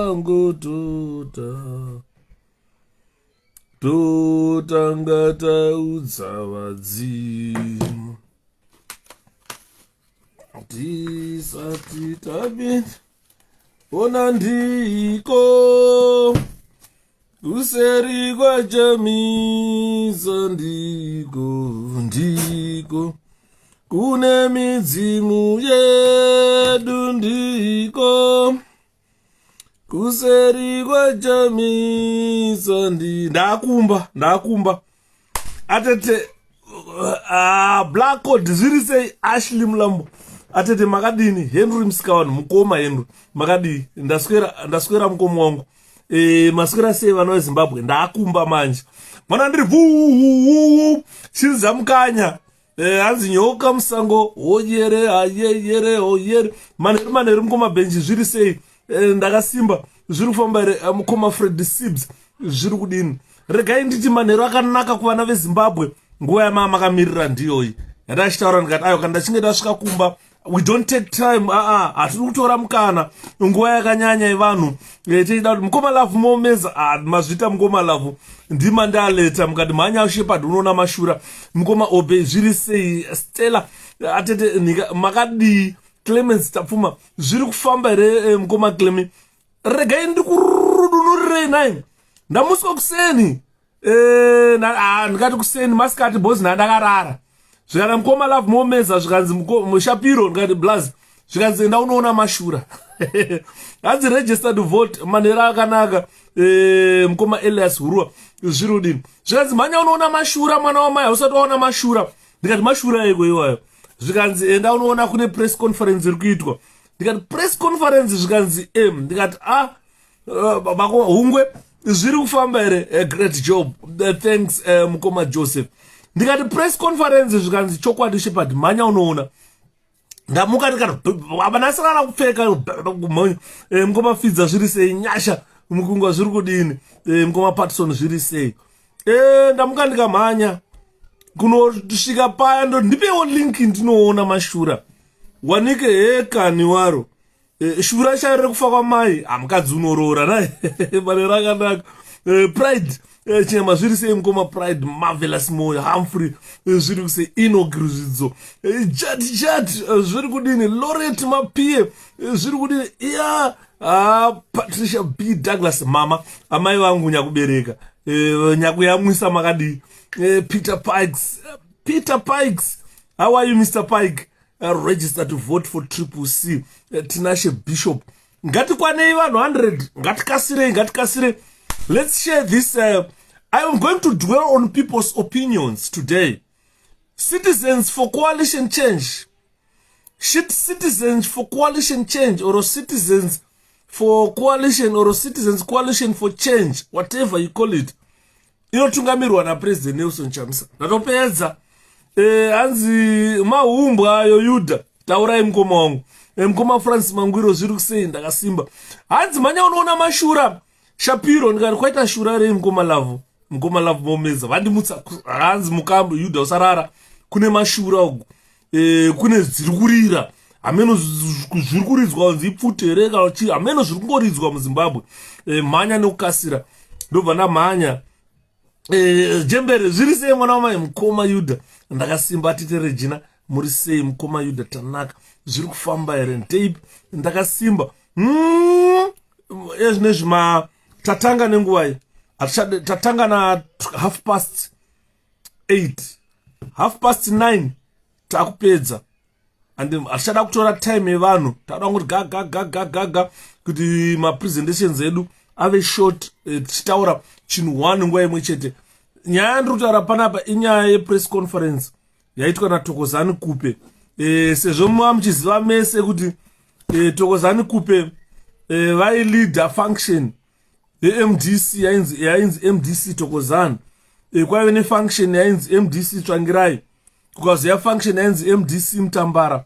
tangotota totanga taudza vadzimu tisati tabinda ona ndiko kuseri kwajamisa ndiko kune midzimu yedu ndiko kuseri kwajamisa ndakumba atete black code zviri sei Ashley Mulambo atete makadini Henry Msikawanhu mukoma Henry makadii ndaswera mukoma wangu maswera sei vana veZimbabwe ndakumba manje mana ndiri vuu chinza mukanya hanzi nyoka musango oyere ayeyere oyere manheru mukoma benji zviri sei ndakasimba zviri kufamba here mukoma Fred Sibs zviri kudini regai nditi manheru akanaka kuvana veZimbabwe nguva yamakamirira ndiyoyi yandachitaura ndikati ayo kana ndachinge ndasvika kumba we don't take time hatiri kutora mukana nguva yakanyanya yevanhu teida kuti mukoma lavhu momeza mazvita mukoma lavhu ndima ndaleta mukati mhanya ushepard unoona mashura mukoma obe zviri sei Stella atete makadii Clemens tapfuma zviri kufamba here mukoma Clemi regai ndikurudunurirei nai ndamuswa kuseni ndikati kuseni masikati bhozi nandakarara zvikana mukoma lavhu momeza zvikanzi mushapiro ndikati blazi zvikanzi enda unoona mashura hanzi registered vote manhero akanaka mukoma Elias Hurua zviri kudini zvikanzi mhanya unoona mashura mwana wamai hausati waona mashura ndikati mashura eko iwayo zvikanzi enda unoona kune press conference iri kuitwa ndikati press conference zvikanzi ndikati hungwe zviri kufamba here great job thanks mukoma Joseph ndikati press conference zvikanzi chokwadi Shepard mhanya unoona ndamuka ndikati vanasarara kupfeka mukoma Fidza zviri sei nyasha mukungwa zviri kudini mukoma Patterson zviri sei ndamuka ndikamhanya kunosvika paya ndipewo link ndinoona mashura wanike hekani waro shura shairi kufa kwamai hamukadzi unorora nai mane rakanaka Pride chinyama zviri sei mukoma Pride Marvelous Moyo Humphrey zviri kusei Inogrizidzo Jad zviri kudini Laureate Mapie zviri kudini Patricia B Douglas mama amai vangu nyakubereka nyakuyamwisa makadii Peter Pikes how are you Mr. Pike registered to vote for 𝗖𝗵𝘃 Tinashe Bishop ngatikwanei vanhu 100 ngatikasirei let's share this I am going to dwell on people's opinions today. Citizens for Coalition Change. Citizens for Coalition Change or Citizens for Coalition or Citizens Coalition for Change, whatever you call it. Inotungamirwa na President Nelson Chamisa. Natopedza hanzi mahumbwa ayo Yuda taurai mukoma wangu mukoma Francis Mangwiro zviri kusei ndakasimba hanzi mhanya unoona mashura Shapiro ndikati kwaita shura rei mukoma lavhu momeza vandimutsa hanzi mukambo Yuda usarara kune mashura ugu kune zviri kurira ameno zviri kuridzwa kunzi ipfutere kana chii ameno zviri kungoridzwa muZimbabwe mhanya nekukasira ndobva ndamhanya jembere zviri sei mwana wamai mukoma Yuda ndakasimba tite Regina muri sei mukoma Yuda tanaka zviri kufamba here ndeipi ndakasimba ezvinezvi tatanga nenguva tatanga na 8:30 9:30 takupedza and hatichada kutora time yevanhu takuda kuti gaga kuti mapresentations edu ave short tichitaura chinhu 1 nguva imwe chete nyaya yandiri kutaura panapa inyaya yepress conference yaitwa naThokozani-Kupe sezvo muchiziva mese kuti Thokozani-Kupe vai-leader function yeMDC yainzi MDC Thokozani kwaive nefunction yainzi MDC Tsvangirai kukazouya function yainzi MDC Mutambara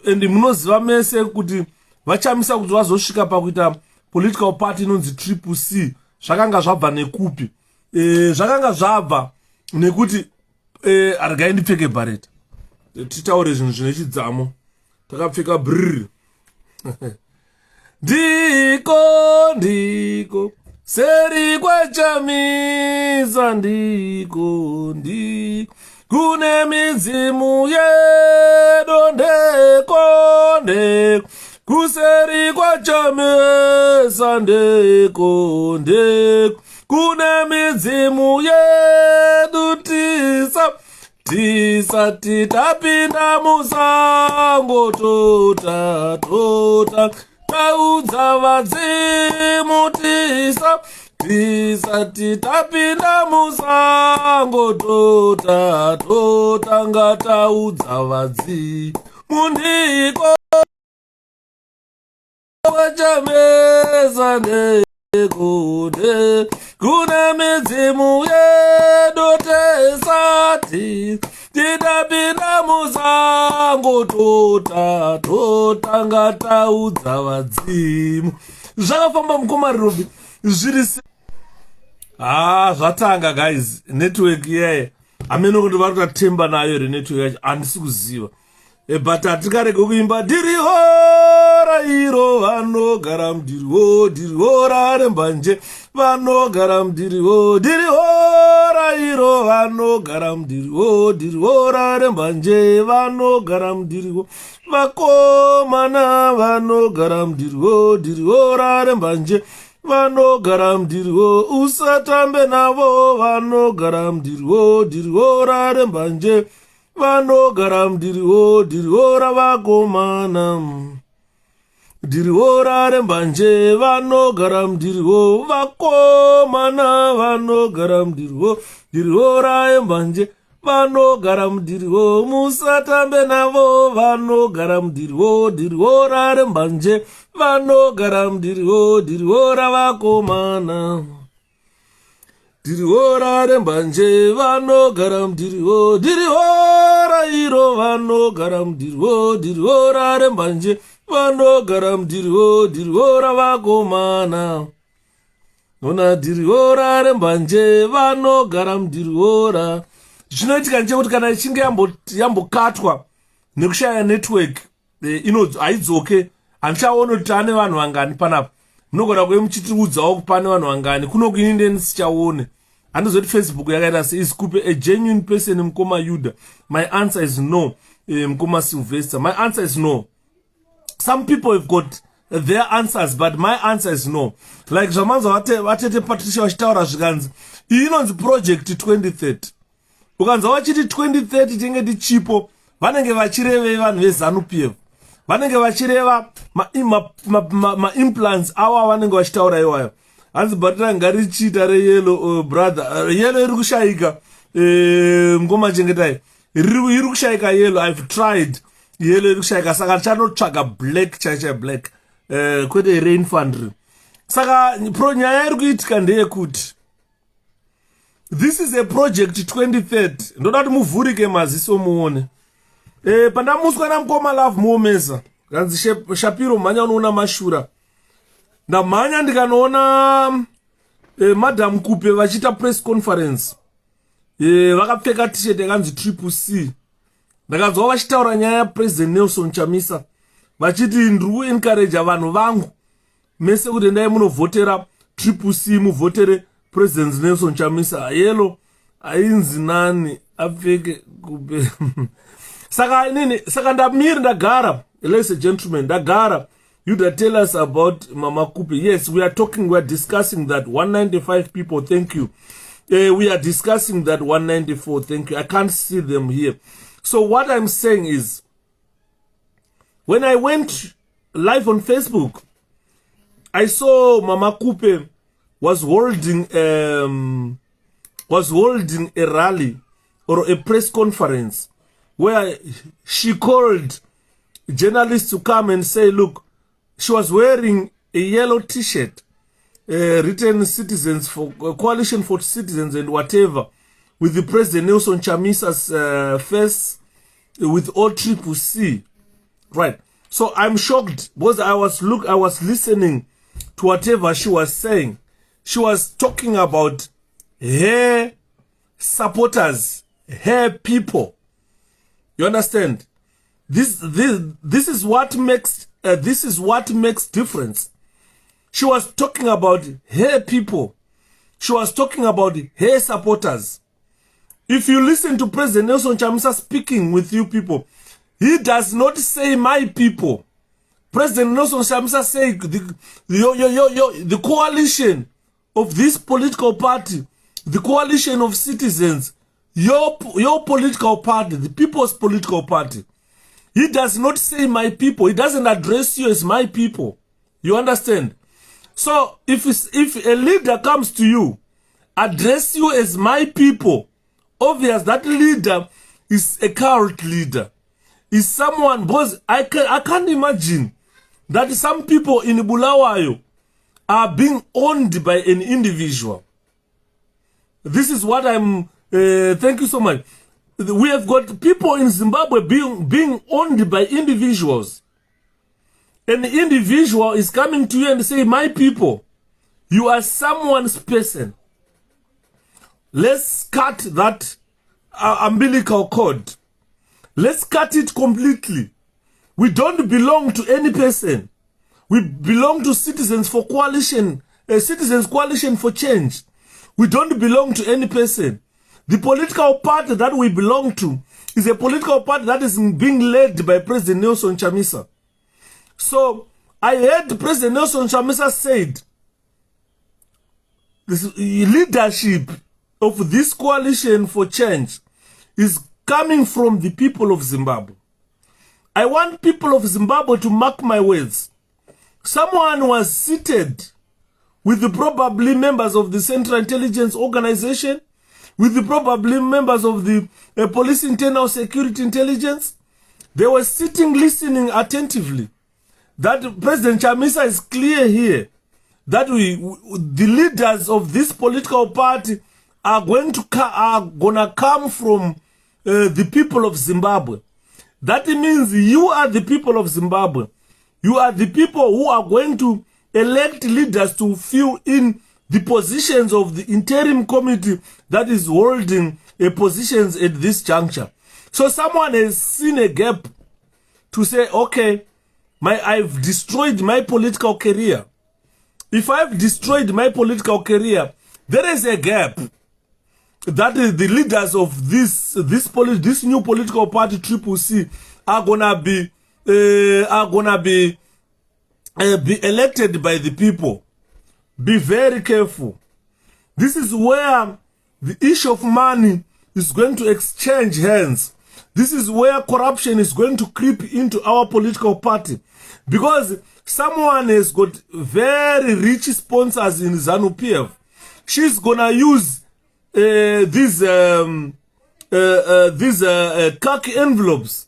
and munoziva mese kuti vachamisa kuti vazosvika pakuita political party inonzi 𝗖𝗵𝘃 zvakanga zvabva nekupi zvakanga zvabva nekuti regai ndipfeke bhareta titaure zvinhu zvine chidzamo takapfeka brr ndiko ndiko seri kwachamisa ndiko kune midzimu yedu ndeko kuseri kwachamisa ndeko kune midzimu yedu tisati tapinda musango tota taudza vadzimu tisati tapinda musango tota ngataudza vadzimu ndiko vachamesa ndeko kune midzimu yedu tisati tidapinda musango tota ngataudza vadzimu. Zvakafamba mukomarirobi zviri zvatanga guys. Network iyaye amene kuti vari kutatemba nayo re network yacho handisi kuziva, but hatikarege kuimba dirihora iro vanogara dirihora rembanje vanogara dirihora iro vanogara dirihora rembanje vanogara vakomana vanogara dirihora rembanje vanogara usatambe navo vanogara dirihora rembanje vanogara dirihora vakomana dirihora rembanje vanogara vakomana vanogara dirihora rembanje vanogara musatambe navo vanogara dirihora rembanje vanogara dirihora vakomana dirihora rembanje vanogara dirihora iro vanogara dirihora rembanje vanogara dirihora vakomana ona dirihora rembanje vanogara dirihora. Zvinoitika ndechekuti kana ichinge yambokatwa nekushaya network haidzoke, handichaona kuti ane vanhu vangani panapa. Munogona kuve muchitiudzawo pane vanhu vangani kuno kuinde ndisichaone. Handizoti Facebook yakaita seizikupe a genuine person mukoma Yuda. My answer is no. Mukoma Sylvester, my answer is no. Some people have got their answers, but my answer is no. Like zvamanza vatete Patricia vachitaura zvikanzi iyi inonzi project 2030. Ukanza vachiti 2030 tinge tichipo, vanenge vachirevei vanhu veZANU-PF, vanenge vachireva ma-implants ava vanenge vachitaura iwayo. Hanzi bhatira ngarichita reyelo brother, yelo iri kushayika ngoma chengetai, iri kushayika yelo. I've tried yelo iri kushayika, saka chanotsvaga black chacha black kwete rain fund. Saka nyaya iri kuitika ndeyekuti this is a project 2030. Ndoda kuti muvhurike maziso muone. Pandamuswa namukoma Love Muomesa kanzi Shapiro mhanya unoona mashura, ndamhanya ndikanoona Madam Kupe vachita press conference, vakapfeka t-shirt yakanzi 𝗖𝗵𝗺𝗶𝗀𝗶. Ndakanzwa vachitaura nyaya yaPresident Nelson Chamisa vachiti ndiri kuencourage vanhu vangu mese kuti endai munovhotera 𝗖𝗵𝗺𝗶, muvhotere President Nelson Chamisa. Yelo ainzi nani apfeke Kupe. Saka ndamiri ndagara, ladies and gentlemen, ndagara. You'd tell us about Mama Kupe. Yes, we are discussing that 195 people, thank you. We are discussing that 194, thank you. I can't see them here. So what I'm saying is, when I went live on Facebook, I saw Mama Kupe was holding a rally or a press conference where she called journalists to come and say, look, she was wearing a yellow t-shirt written Citizens for Coalition for Citizens and whatever, with the President Nelson Chamisa's face with all 𝗖𝗵𝗺𝗃. Right. So I'm shocked because I was listening to whatever she was saying. She was talking about her supporters, her people. You understand? This is what makes difference. She was talking about her people. She was talking about her supporters. If you listen to President Nelson Chamisa speaking with you people, he does not say my people. President Nelson Chamisa said the coalition of this political party, the coalition of citizens, your political party, the people's political party. He does not say my people. He doesn't address you as my people. You understand? So if a leader comes to you, address you as my people, obvious that leader is a cult leader. Is someone, because I can't imagine that some people in Bulawayo are being owned by an individual. This is what I'm, thank you so much. We have got people in Zimbabwe being owned by individuals. An individual is coming to you and say, my people, you are someone's person. Let's cut that umbilical cord. Let's cut it completely. We don't belong to any person. We belong to Citizens for Coalition, Citizens Coalition for Change. We don't belong to any person. The political party that we belong to is a political party that is being led by President Nelson Chamisa. So I heard President Nelson Chamisa said this leadership of this coalition for change is coming from the people of Zimbabwe. I want people of Zimbabwe to mark my words. Someone was seated with the probably members of the Central Intelligence Organization, with the probably members of the Police Internal Security Intelligence. They were sitting listening attentively. That President Chamisa is clear here that the leaders of this political party are gonna come from the people of Zimbabwe. That means you are the people of Zimbabwe. You are the people who are going to elect leaders to fill in the positions of the interim committee that is holding positions at this juncture. So someone has seen a gap to say, okay, I've destroyed my political career. If I've destroyed my political career, there is a gap that the leaders of this new political party 𝗖𝗵𝘁𝗶𝗶 are gonna be elected by the people. Be very careful. This is where the issue of money is going to exchange hands. This is where corruption is going to creep into our political party. Because someone has got very rich sponsors in ZANU-PF. She's gonna use these khaki envelopes,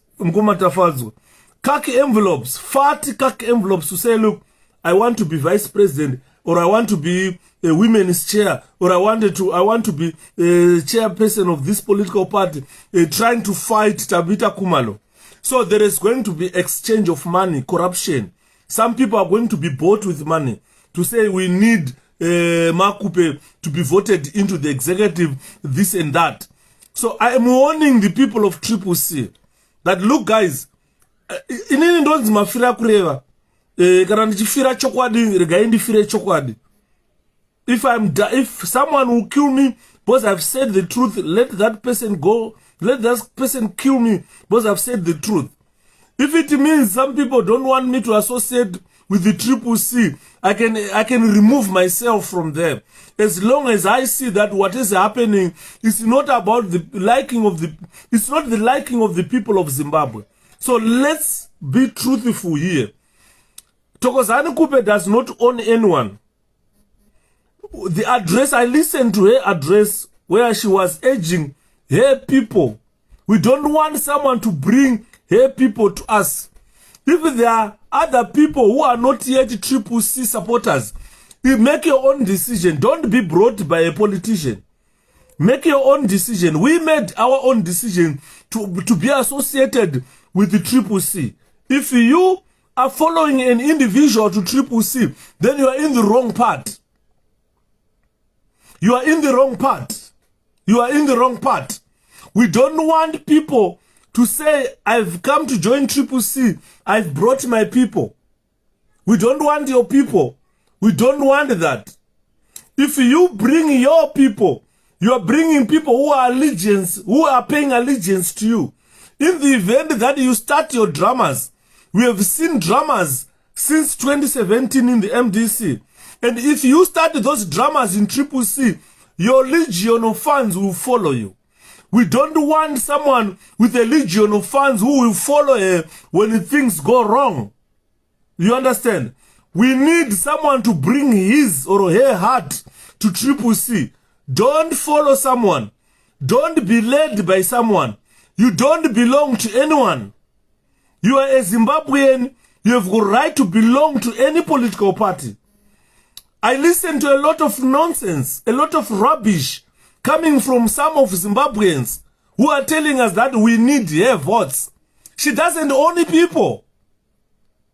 khaki envelopes, fat khaki envelopes to say, look, I want to be vice president, or I want to be a women's chair, or I want to be a chairperson of this political party, trying to fight Tabita Kumalo. So there is going to be exchange of money, corruption. Some people are going to be bought with money to say we need Makupe to be voted into the executive, this and that. So I am warning the people of 𝗖𝗵𝘁 that, look guys, inini ndonzi mafira kureva kana ndichifira chokwadi regai ndifire chokwadi. If someone will kill me because I've said the truth, let that person go. Let that person kill me because I've said the truth. If it means some people don't want me to associate with the 𝗖𝗵𝘁, I can remove myself from there. As long as I see that what is happening is not about the liking of it's not the liking of the people of Zimbabwe. So let's be truthful here. Thokozani Kupe does not own anyone. The address, I listened to her address where she was urging her people. We don't want someone to bring her people to us. If there are other people who are not yet 𝗖𝗵𝘁 supporters, you make your own decision. Don't be brought by a politician. Make your own decision. We made our own decision to be associated with the 𝗖𝗵𝘁. If you are following an individual to 𝗖𝗵𝘁, then you are in the wrong part. You are in the wrong part. You are in the wrong part. We don't want people to say, I've come to join 𝗖𝗵𝘁, I've brought my people. We don't want your people. We don't want that. If you bring your people, you are bringing people who are paying allegiance to you. In the event that you start your dramas, we have seen dramas since 2017 in the MDC. And if you start those dramas in 𝗖𝗶𝘁, your legion of fans will follow you. We don't want someone with a legion of fans who will follow her when things go wrong. You understand? We need someone to bring his or her heart to 𝗖𝗶𝘁. Don't follow someone. Don't be led by someone. You don't belong to anyone. You are a Zimbabwean. You have the right to belong to any political party. I listen to a lot of nonsense, a lot of rubbish coming from some of Zimbabweans who are telling us that we need her votes. She doesn't own people.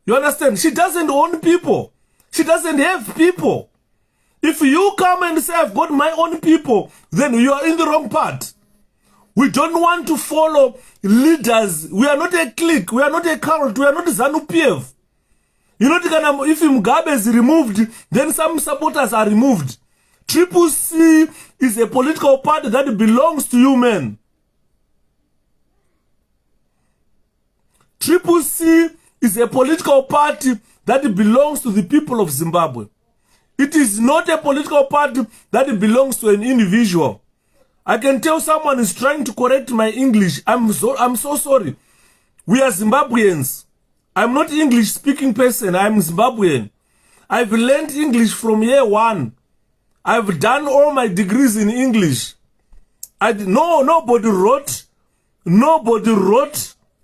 You understand? She doesn't own people. She doesn't have people. If you come and say, I've got my own people, then you are in the wrong part. We don't want to follow leaders. We are not a clique. We are not a cult. We are not ZANU-PF. You know, if Mugabe is removed, then some supporters are removed. 𝗖𝗵𝘃 is a political party that belongs to you, men. 𝗖𝗵𝘃 is a political party that belongs to the people of Zimbabwe. It is not a political party that belongs to an individual. I can tell someone is trying to correct my English. I'm so sorry. We are Zimbabweans. I'm not English-speaking person. I'm Zimbabwean. I've learned English from year one. I've done all my degrees in English. Nobody wrote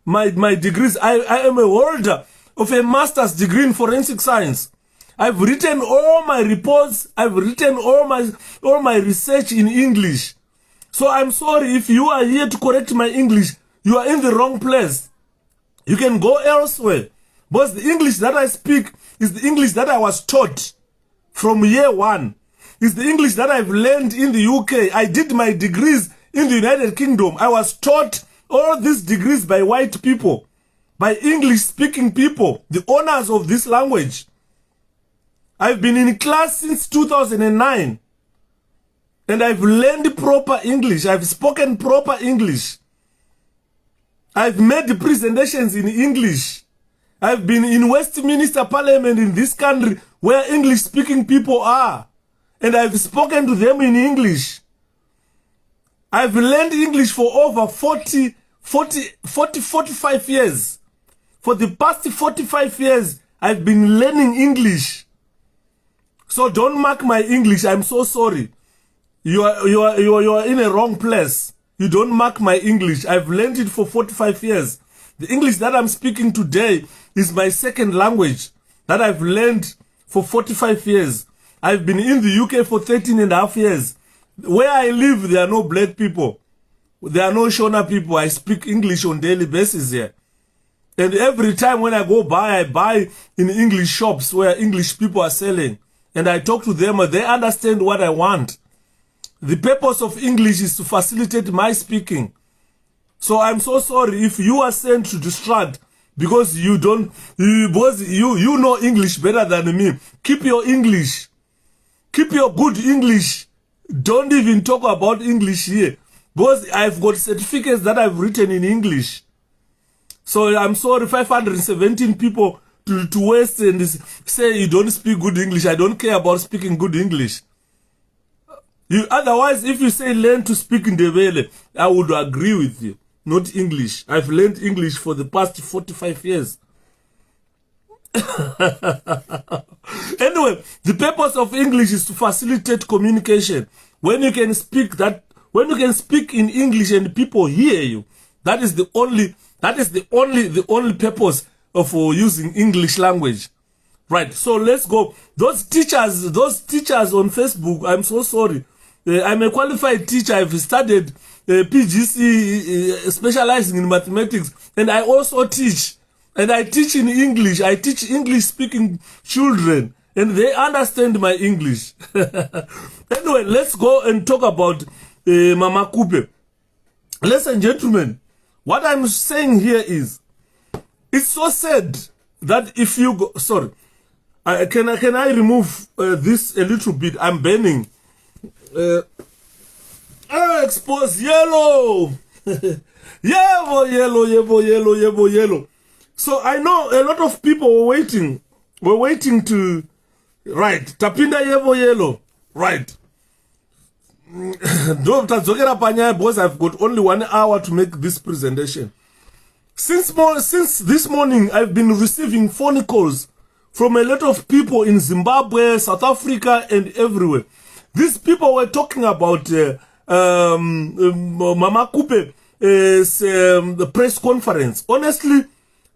my degrees. I am a holder of a master's degree in forensic science. I've written all my reports. I've written all my research in English. So I'm sorry if you are here to correct my English. You are in the wrong place. You can go elsewhere. But the English that I speak is the English that I was taught from year one. It's the English that I've learned in the UK. I did my degrees in the United Kingdom. I was taught all these degrees by white people, by English-speaking people, the owners of this language. I've been in class since 2009. And I've learned proper English. I've spoken proper English. I've made presentations in English. I've been in Westminster Parliament in this country where English-speaking people are. And I've spoken to them in English. I've learned English for over 45 years. For the past 45 years, I've been learning English. So don't mark my English. I'm so sorry. You are in a wrong place. You don't mark my English. I've learned it for 45 years. The English that I'm speaking today is my second language that I've learned for 45 years. I've been in the UK for 13.5 years. Where I live, there are no black people. There are no Shona people. I speak English on daily basis here. And every time when I go by, I buy in English shops where English people are selling. And I talk to them and they understand what I want. The purpose of English is to facilitate my speaking. So I'm so sorry if you are sent to distract because you know English better than me. Keep your English. Keep your good English. Don't even talk about English here. Because I've got certificates that I've written in English. So I'm sorry, 517 people to waste and say you don't speak good English. I don't care about speaking good English. Otherwise, if you say learn to speak in 𝗣𝗿𝗀, I would agree with you. Not English. I've learned English for the past 45 years. Anyway, the purpose of English is to facilitate communication. When you can speak in English and people hear you, that is the only purpose of using English language. Right, so let's go. Those teachers on Facebook, I'm so sorry. I'm a qualified teacher. I've studied PGC, specializing in mathematics, and I also teach. And I teach in English. I teach English-speaking children, and they understand my English. Anyway, let's go and talk about Mama Kupe. Ladies and gentlemen, what I'm saying here is, it's so sad that if you go, sorry, Can I remove this a little bit? I'm burning. Expose yellow. Yellow. So I know a lot of people were waiting. We're waiting to, right, tapinda yellow. Right. Because I've got only 1 hour to make this presentation. Since this morning, I've been receiving phone calls from a lot of people in Zimbabwe, South Africa, and everywhere. These people were talking about Mama Kupe's the press conference. Honestly,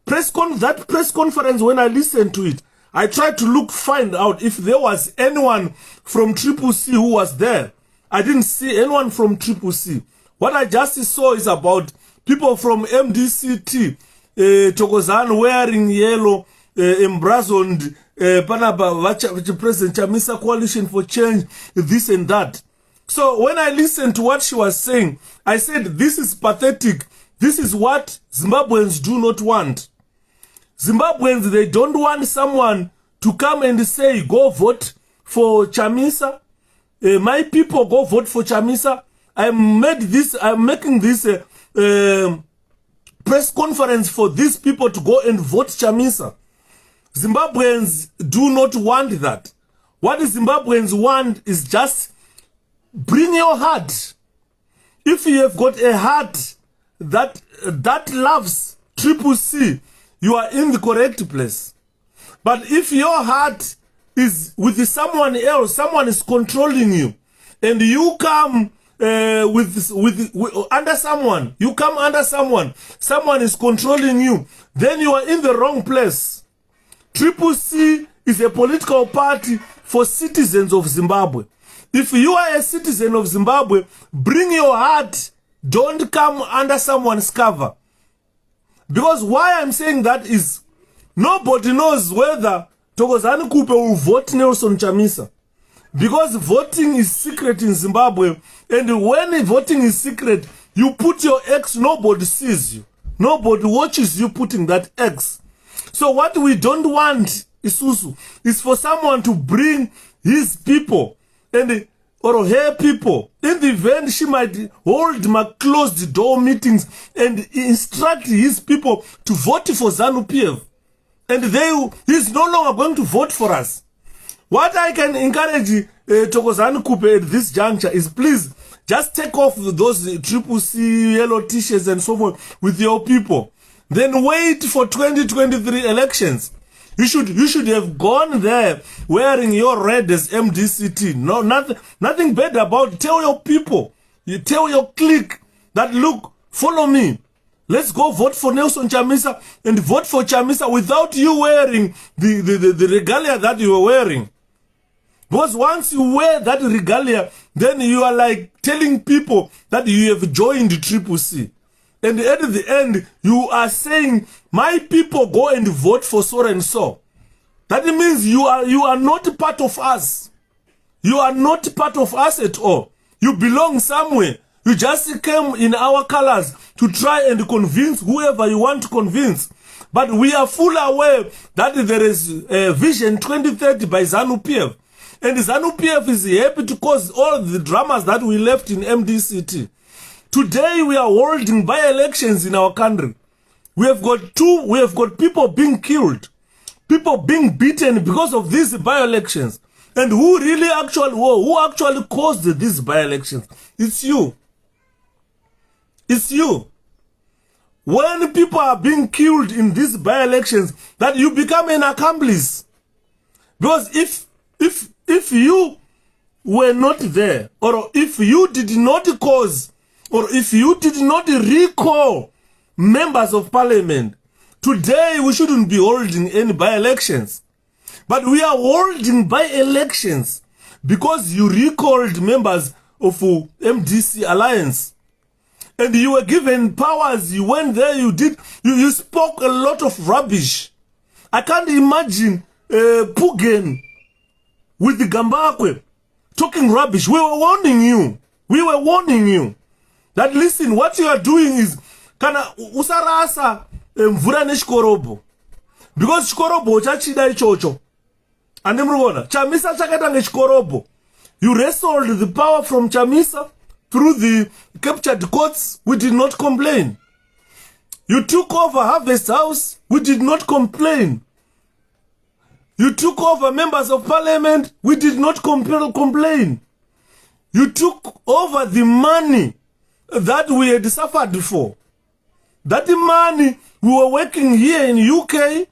that press conference, when I listened to it, I tried to find out if there was anyone from 𝗖𝗵𝘃𝗶𝘁 who was there. I didn't see anyone from 𝗖𝗵𝘃𝗶𝘁. What I just saw is about people from MDCT, Thokozani wearing yellow, emblazoned President 𝗖𝗵𝗆𝗺𝗀 Coalition for Change, this and that. So when I listened to what she was saying, I said, this is pathetic. This is what Zimbabweans do not want. Zimbabweans, they don't want someone to come and say, go vote for Chamisa. My people, go vote for Chamisa. I'm making this press conference for these people to go and vote Chamisa. Zimbabweans do not want that. What the Zimbabweans want is just bring your heart. If you have got a heart that loves 𝗖𝗵𝘃𝗃, you are in the correct place. But if your heart is with someone else, someone is controlling you, and you come under someone, someone is controlling you, then you are in the wrong place. 𝗖𝗵𝘃𝗃 is a political party for citizens of Zimbabwe. If you are a citizen of Zimbabwe, bring your heart. Don't come under someone's cover. Because why I'm saying that is, nobody knows whether Thokozani Kupe will vote Nelson Chamisa. Because voting is secret in Zimbabwe. And when voting is secret, you put your X, nobody sees you. Nobody watches you putting that X. So what we don't want, Isusu, is for someone to bring his people or her people. In the event, she might hold closed door meetings and instruct his people to vote for ZANU-PF. And he's no longer going to vote for us. What I can encourage Thokozani Kupe at this juncture is, please, just take off those 𝗖𝗵𝘃𝗃 yellow t-shirts and so forth with your people. Then wait for 2023 elections. You should have gone there wearing your red as MDCT. No, nothing bad about it. Tell your people, you tell your clique that, look, follow me. Let's go vote for Nelson Chamisa and vote for Chamisa without you wearing the regalia that you were wearing. Because once you wear that regalia, then you are like telling people that you have joined 𝗖𝗵𝘃𝗃. And at the end, you are saying, my people go and vote for so and so. That means you are not part of us. You are not part of us at all. You belong somewhere. You just came in our colors to try and convince whoever you want to convince. But we are fully aware that there is a Vision 2030 by ZANU-PF. And ZANU-PF is happy to cause all the dramas that we left in MDCT. Today we are holding by-elections in our country. We have got people being killed, people being beaten because of these by-elections. And who actually caused these by-elections? It's you. It's you. When people are being killed in these by-elections, that you become an accomplice. Because if you were not there, or if you did not cause, or if you did not recall members of parliament, today we shouldn't be holding any by-elections. But we are holding by-elections because you recalled members of MDC Alliance. And you were given powers, you went there, you spoke a lot of rubbish. I can't imagine Pugen with the Gambakwe talking rubbish. We were warning you. We were warning you. That listen, what you are doing is kana usarasa mvura neshikorobo. Because shikorobo chachida ichocho. Andimrugona, 𝗖𝗵𝗵𝗴𝗲 chakaita ngechikorobo. You wrestled the power from 𝗖𝗵𝗵𝗴𝗲 through the captured courts. We did not complain. You took over Harvest House. We did not complain. You took over members of parliament. We did not complain. You took over the money that we had suffered for. That money we were working here in UK,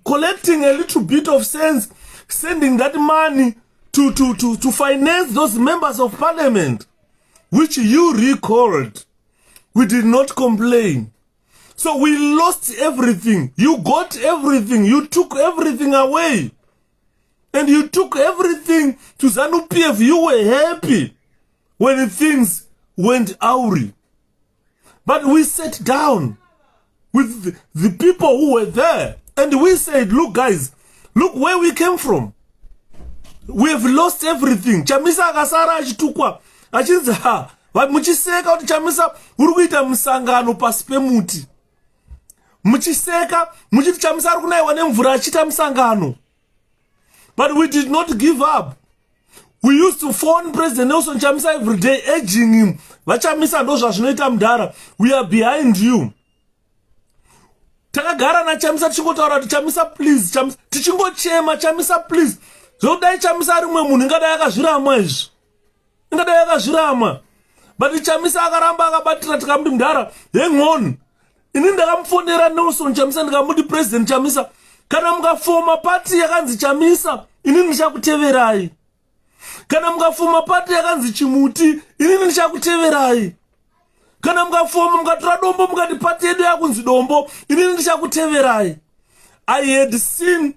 collecting a little bit of sense, sending that money to finance those members of parliament, which you recalled. We did not complain. So we lost everything. You got everything. You took everything away. And you took everything to ZANU-PF. You were happy when things went awry. But we sat down with the people who were there. And we said, look guys, look where we came from. We have lost everything. 𝗖𝗵𝗵𝗴𝗲 akasara achitukwa. Achinzi ha. Muchiseka kuti 𝗖𝗵𝗵𝗴𝗲 uri kuita musangano pasi pemuti. Muchiseka, muchiti 𝗖𝗵𝗵𝗴𝗲 ari kunaiwa nemvura achita musangano. But we did not give up. We used to phone President Nelson Chamisa every day, urging him. 𝗖𝗵𝗵𝗴𝗲 ndo zvazvinoita mudhara. We are behind you. Takagara na 𝗖𝗵𝗵𝗴𝗲 tichingotaura kuti 𝗖𝗵𝗵𝗴𝗲 please, tichingochema 𝗖𝗵𝗵𝗴𝗲 please. Zvodai 𝗖𝗵𝗵𝗴𝗲 ari mumwe munhu ingadai akazvirama izvi. Ingadai akazvirama. But 𝗖𝗵𝗵𝗴𝗲 akaramba akabatira tikamuti mudhara, hang on. Ini ndakamufonera Nelson Chamisa ndikamuti President Chamisa, kana mukafoma party yakanzi 𝗖𝗵𝗵𝗴𝗲, ini ndichakuteverai. Kana mukafoma party yakanzi 𝗖𝗵𝗵𝗴𝗲, ini ndichakuteverai. Kana mukafoma mukatora dombo mukati party yedu yakunzi dombo, ini ndichakuteverai. I had seen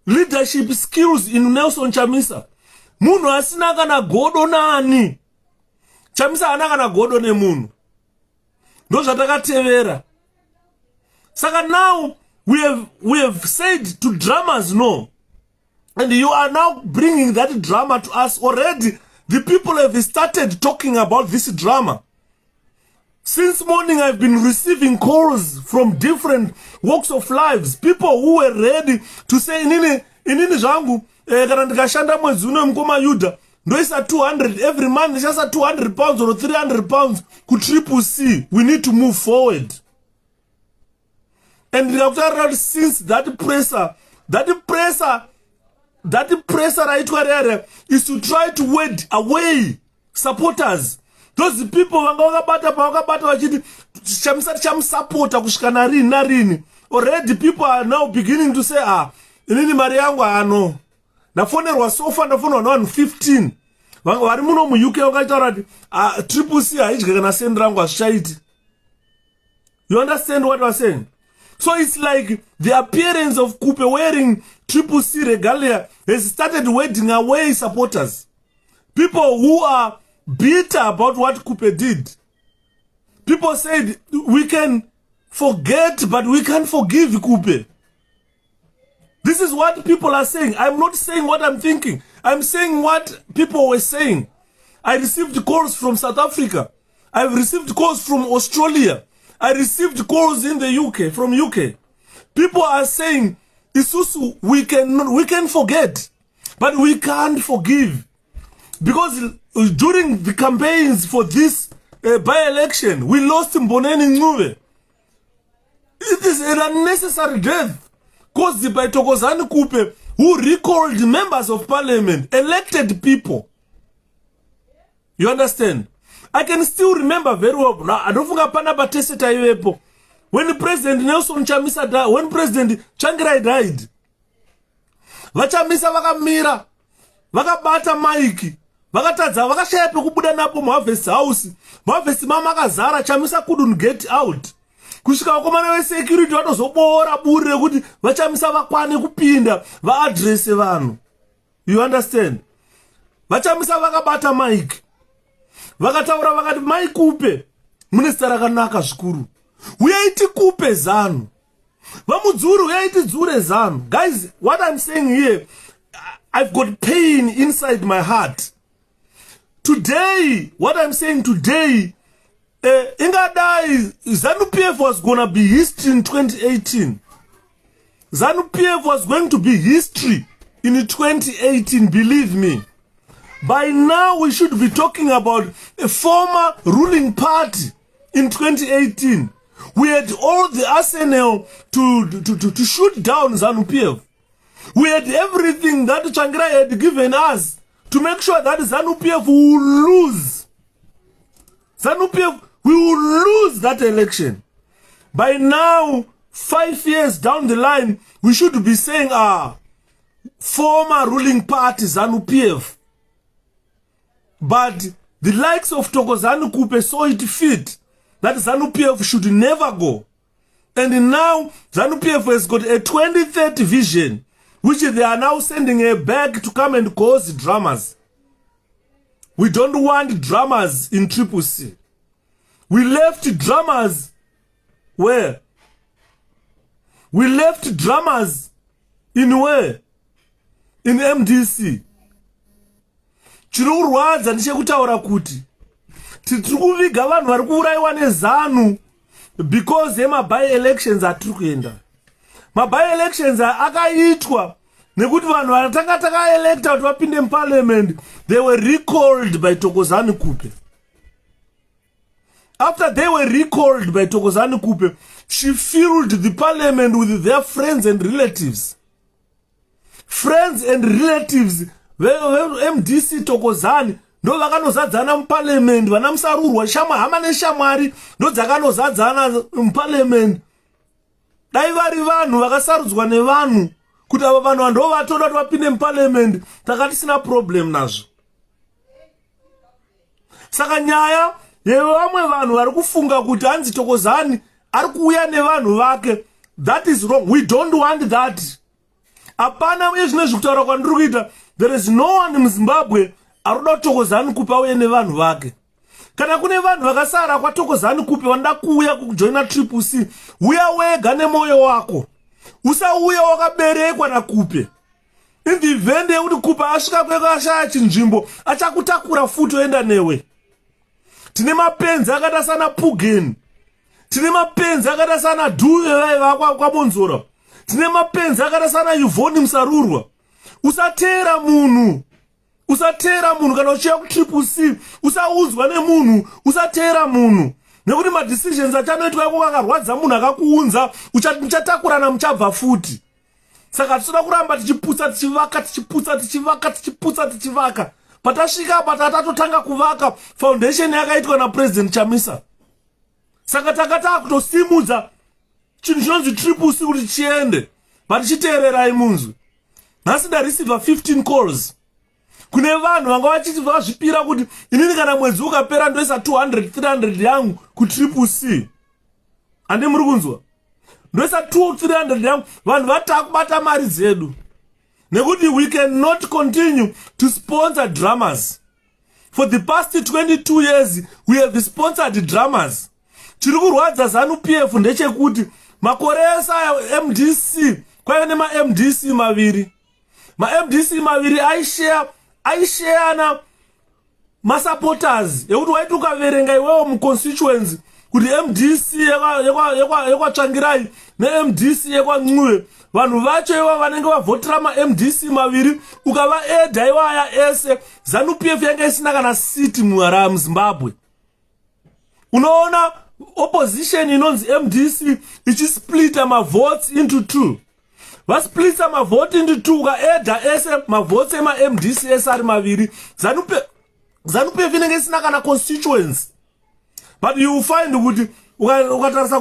leadership skills in Nelson Chamisa. Munhu asina kana godo nani. 𝗖𝗵𝗵𝗴𝗲 ana kana godo nemunhu. Ndo zvatakatevera. Saka now we have said to dramas no. And you are now bringing that drama to us. Already the people have started talking about this drama. Since morning I've been receiving calls from different walks of lives. People who were ready to say inini zvangu kana ndikashanda mwedzi uno mukoma Yuda ndoisa 200 every month, ndishasa 200 pounds or 300 pounds ku 𝗶𝗶𝗃. We need to move forward. And since that pressure right is to try to ward away supporters. Those people vakabata vachiti 𝗖𝗵𝗵𝗴𝗲 chamusapota kusvika narini. Already people are now beginning to say, inini mari yangu ano. Ndafonerwa sofa, ndafonerwa navanhu 15. Vari muno muUK vakataura kuti 𝗶𝗶𝗃 haidye kana sendi rangu hazvichaiti. You understand what I'm saying? So it's like the appearance of Kupe wearing 𝗶𝗃 regalia has started warding away supporters. People who are bitter about what Kupe did. People said, we can forget, but we can't forgive Kupe. This is what people are saying. I'm not saying what I'm thinking. I'm saying what people were saying. I received calls from South Africa. I've received calls from Australia. I received calls in the UK, from UK. People are saying, Isusu, we can forget, but we can't forgive. Because during the campaigns for this by-election, we lost Mboneni Ncube. It is an unnecessary death caused by Thokozani Kupe, who recalled members of parliament, elected people. You understand? I can still remember very well. Now, I don't think Panaba when President Nelson Chamisa died, when President Changirai died, Vachamisa vakamira, vakabata maiki, vakatadza vakashaya pekubuda napo muHarvest House. muHarvest mama akazara, Chamisa couldn't get out. Kusvika vakomana vesecurity vatozoboora buri rekuti vachamisa vakwane kupinda vaadrese vanhu. You understand? Vachamisa vakabata maiki, vakataura vakati mai Kupe mune zita rakanaka zvikuru, uyaiti kupe zanu, vamudzuri uyaiti dzure zanu. Guys, what I'm saying here, I've got pain inside my heart. Today, what I'm saying today, ingadai ZANU-PF was gonna be history in 2018. ZANU-PF was going to be history in 2018, believe me. By now, we should be talking about a former ruling party in 2018. We had all the arsenal to shoot down ZANU-PF. We had everything that Tsvangirai had given us to make sure that ZANU-PF will lose. ZANU-PF, we will lose that election. By now, 5 years down the line, we should be saying, former ruling party ZANU-PF. But the likes of 𝗖𝗵𝗺𝗀𝗀 saw it fit that ZANU-PF should never go. And now, ZANU-PF has got a 2030 vision, which they are now sending her back to come and cause dramas. We don't want dramas in 𝗖𝗵𝗺𝗀𝗃𝗃. We left dramas where? We left dramas in where? In MDC. Chirurwadza ndechekutaura kuti tiri kuviga vanhu vari kuuraiwa neZANU because by-elections atiri kuenda. By-elections akaitwa nekuti vanhu vakatanga takaelecta kuti vapinde muparliament, they were recalled by 𝗖𝗵𝗺𝗀𝗃𝗃. After they were recalled by 𝗖𝗵𝗺𝗃𝗃, she filled the parliament with their friends and relatives. Friends and relatives MDC 𝗖𝗵𝗺𝗃𝗃 ndo vakanozadzana muparliament, vana Musarurwa, hama neshamwari ndo dzakanozadzana muparliament. Dai vari vanhu vakasarudzwa nevanhu kuti ava vanhu ndo vatoda kuti vapinde muparliament, takati sina problem nazvo. Saka nyaya yevamwe vanhu vari kufunga kuti hanzi 𝗖𝗵𝗺𝗃𝗃 ari kuuya nevanhu vake, that is wrong. We don't want that. Apana uye zvine zvekutaura kwandiri kuita, there is no one muZimbabwe aroda kuti 𝗖𝗵𝗺𝗃𝗃 auye nevanhu vake. Kana kune vanhu vakasara kwaThokozani-Kupe vanoda kuuya kujoina 𝗖𝗵𝗺𝗃, uya wega nemoyo wako. Usauya wakaberekwa naKupe. In the event yekuti Kupe asvika kwekashaya chinzvimbo, achakutakura futi oenda newe. Tine mapenzi akada sana Pugeni. Tine mapenzi akada sana 𝗍𝗵 kwaBonzora. Tine mapenzi akada sana Yvonne Musarurwa. Usatera munhu. Usatera munhu kana uchiya kuTCC. Usaudzwa nemunhu. Usatera munhu. Nekuti madecisions achanoitwa iko kakarwadza munhu akakuunza, muchatakurana muchabva futi. Saka tinoda kuramba tichiputsa tichivaka. Patasvika patatotanga kuvaka foundation yakaitwa naPresident Chamisa. Saka takata kutosimudza chinhu chinonzi 𝗖𝗵𝗺𝗃𝗃 kuti chiende. Vatichiteererai munzwi. Nhasi ndareceiva 15 calls. Kune vanhu vanga vachiti vazvipira kuti inini kana mwedzi ukapera ndoisa 200-300 yangu kuTCC. Ande muri kunzwa? Ndoisa 200-300 yangu, vanhu vatakubata mari dzedu. Nekuti we cannot continue to sponsor dramas. For the past 22 years, we have sponsored dramas. Chiri kurwadza ZANU-PF ndechekuti makore esa MDC, kwaiva nema-MDC maviri. Ma-MDC maviri aishareana masupporters yekuti waiti ukaverenga iwewo muconstituency kuti MDC yekwaTsvangirai neMDC yekwaNcube, vanhu vacho iva vanenge vavhotera ma-MDC maviri, ukavaedha iwaya ese, ZANU-PF yanga isina kana siti muZimbabwe. Unoona opposition inonzi MDC ichisplita mavotes into 2. Vasplita mavote into 2, ukaedha ese mavotes ema-MDC ese ari maviri, ZANU-PF inenge isina kana constituency. But you will find kuti ukatarisa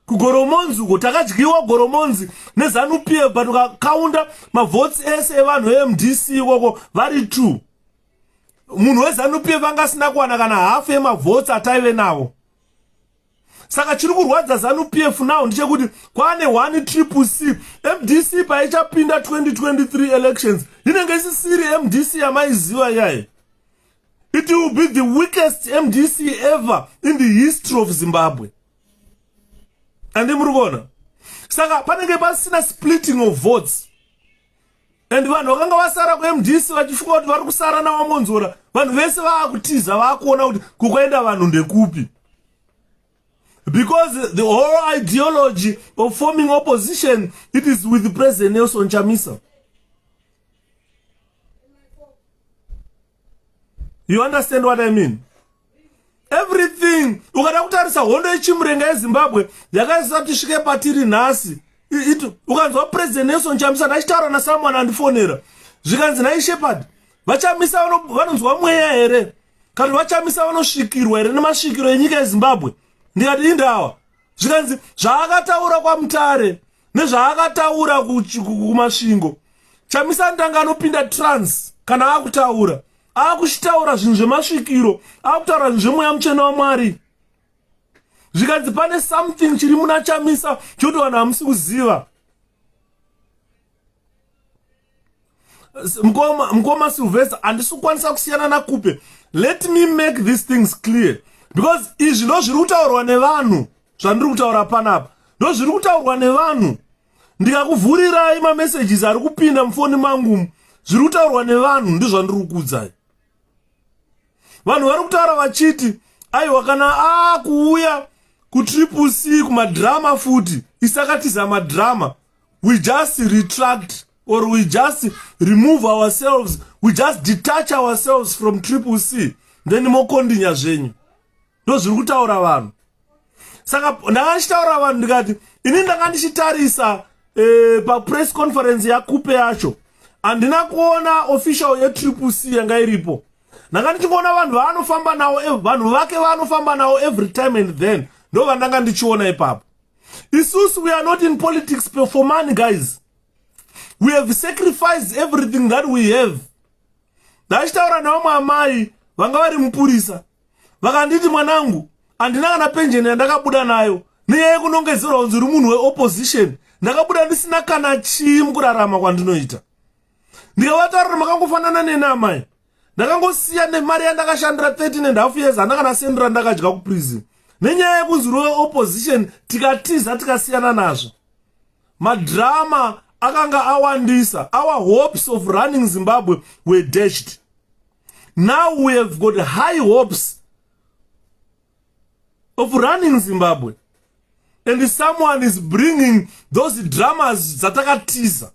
kugoromonzu takadyiwa goromonzi neZANU-PF, but ukakaunda mavotes ese evanhu eMDC ikoko vari 2. Munhu weZANU-PF angasina kuwana kana half yemavotes ataive nawo. Saka chiri kurwadza ZANU-PF now ndechekuti kwane 1 𝗖𝗵𝗺𝗃𝗃. MDC paichapinda 2023 elections inenge isisiri MDC yamaiziva yaye. It will be the weakest MDC ever in the history of Zimbabwe. And muri saka panenge pasina splitting of votes. And vanhu vakanga vasara kuMDC vachifunga kuti vari kusara nawamonzora, vanhu vese vaakutiza vaakuona kuti kukaenda vanhu ndekupi. Because the whole ideology of forming opposition, it is with President Nelson Chamisa. You understand what I mean? Everything. Ukada kutarisa hondo yechimurenga yeZimbabwe yakasati svike patiri nhasi. Ukanzwa President Nelson Chamisa achitaura naSamuel andifonera. Zvikanzi naIshepherd vachamisa vanonzwa mweya here? Kana vachamisa vanosvikirwa here nemasvikiro enyika yeZimbabwe? Ndikati indawa. Zvikanzi zvaakataura kwaMutare nezvaakataura kumasvingo. Chamisa ndanga anopinda trance kana akutaura. Akushitaura zvinhu zvemasvikiro, akutaura zvinhu zvemweya muchena waMwari. Zvikanzi pane something chiri muna Chamisa choti vanhu hamusi kuziva. Mukoma Sylvester, handisi kukwanisa kusiyana naKupe. Let me make these things clear. Because izvi ndo zviri kutaurwa nevanhu zvandiri kutaura panapa. Ndo zviri kutaurwa nevanhu. Ndikakuvhurirai mamessages ari kupinda mufoni mangu. Zviri kutaurwa nevanhu ndizvo zvandiri kukuudzai. Vanhu vari kutaura vachiti aiwa kana kuuya kuCCC kumadrama futi isakatiza madrama, we just retract or we just remove ourselves, we just detach ourselves from CCC, then mokondinya zvenyu. Ndo zviri kutaura vanhu. Saka ndakachitaura vanhu ndikati ini ndanga ndichitarisa papress conference yaKupe yacho handina kuona official yeCCC yanga iripo. Ndanga ndichiona vanhu vaanofamba nawo, vanhu vake vaanofamba nawo every time and then. Ndo vandanga ndichiona ipapo. Isusu, we are not in politics for money, guys. We have sacrificed everything that we have. Ndachitaura nawo amai vanga vari mupurisa. Vakanditi mwanangu, handina kana pensheni yandakabuda nayo. Nenyaya yekunongedzerwa kunzi uri munhu weopposition. Ndakabuda ndisina kana chii mukurarama kwandinoita. Ndikavataurira makangofanana neni amai. Ndakangosiya nemari yandakashandira 13.5 years handakanasendera ndakadya kuprison. Nenyaya yekunzi uri weopposition tikatiza tikasiyana nazvo. Madrama akanga awandisa. Our hopes of running Zimbabwe were dashed. Now we have got high hopes of running Zimbabwe. And someone is bringing those dramas zatakatiza.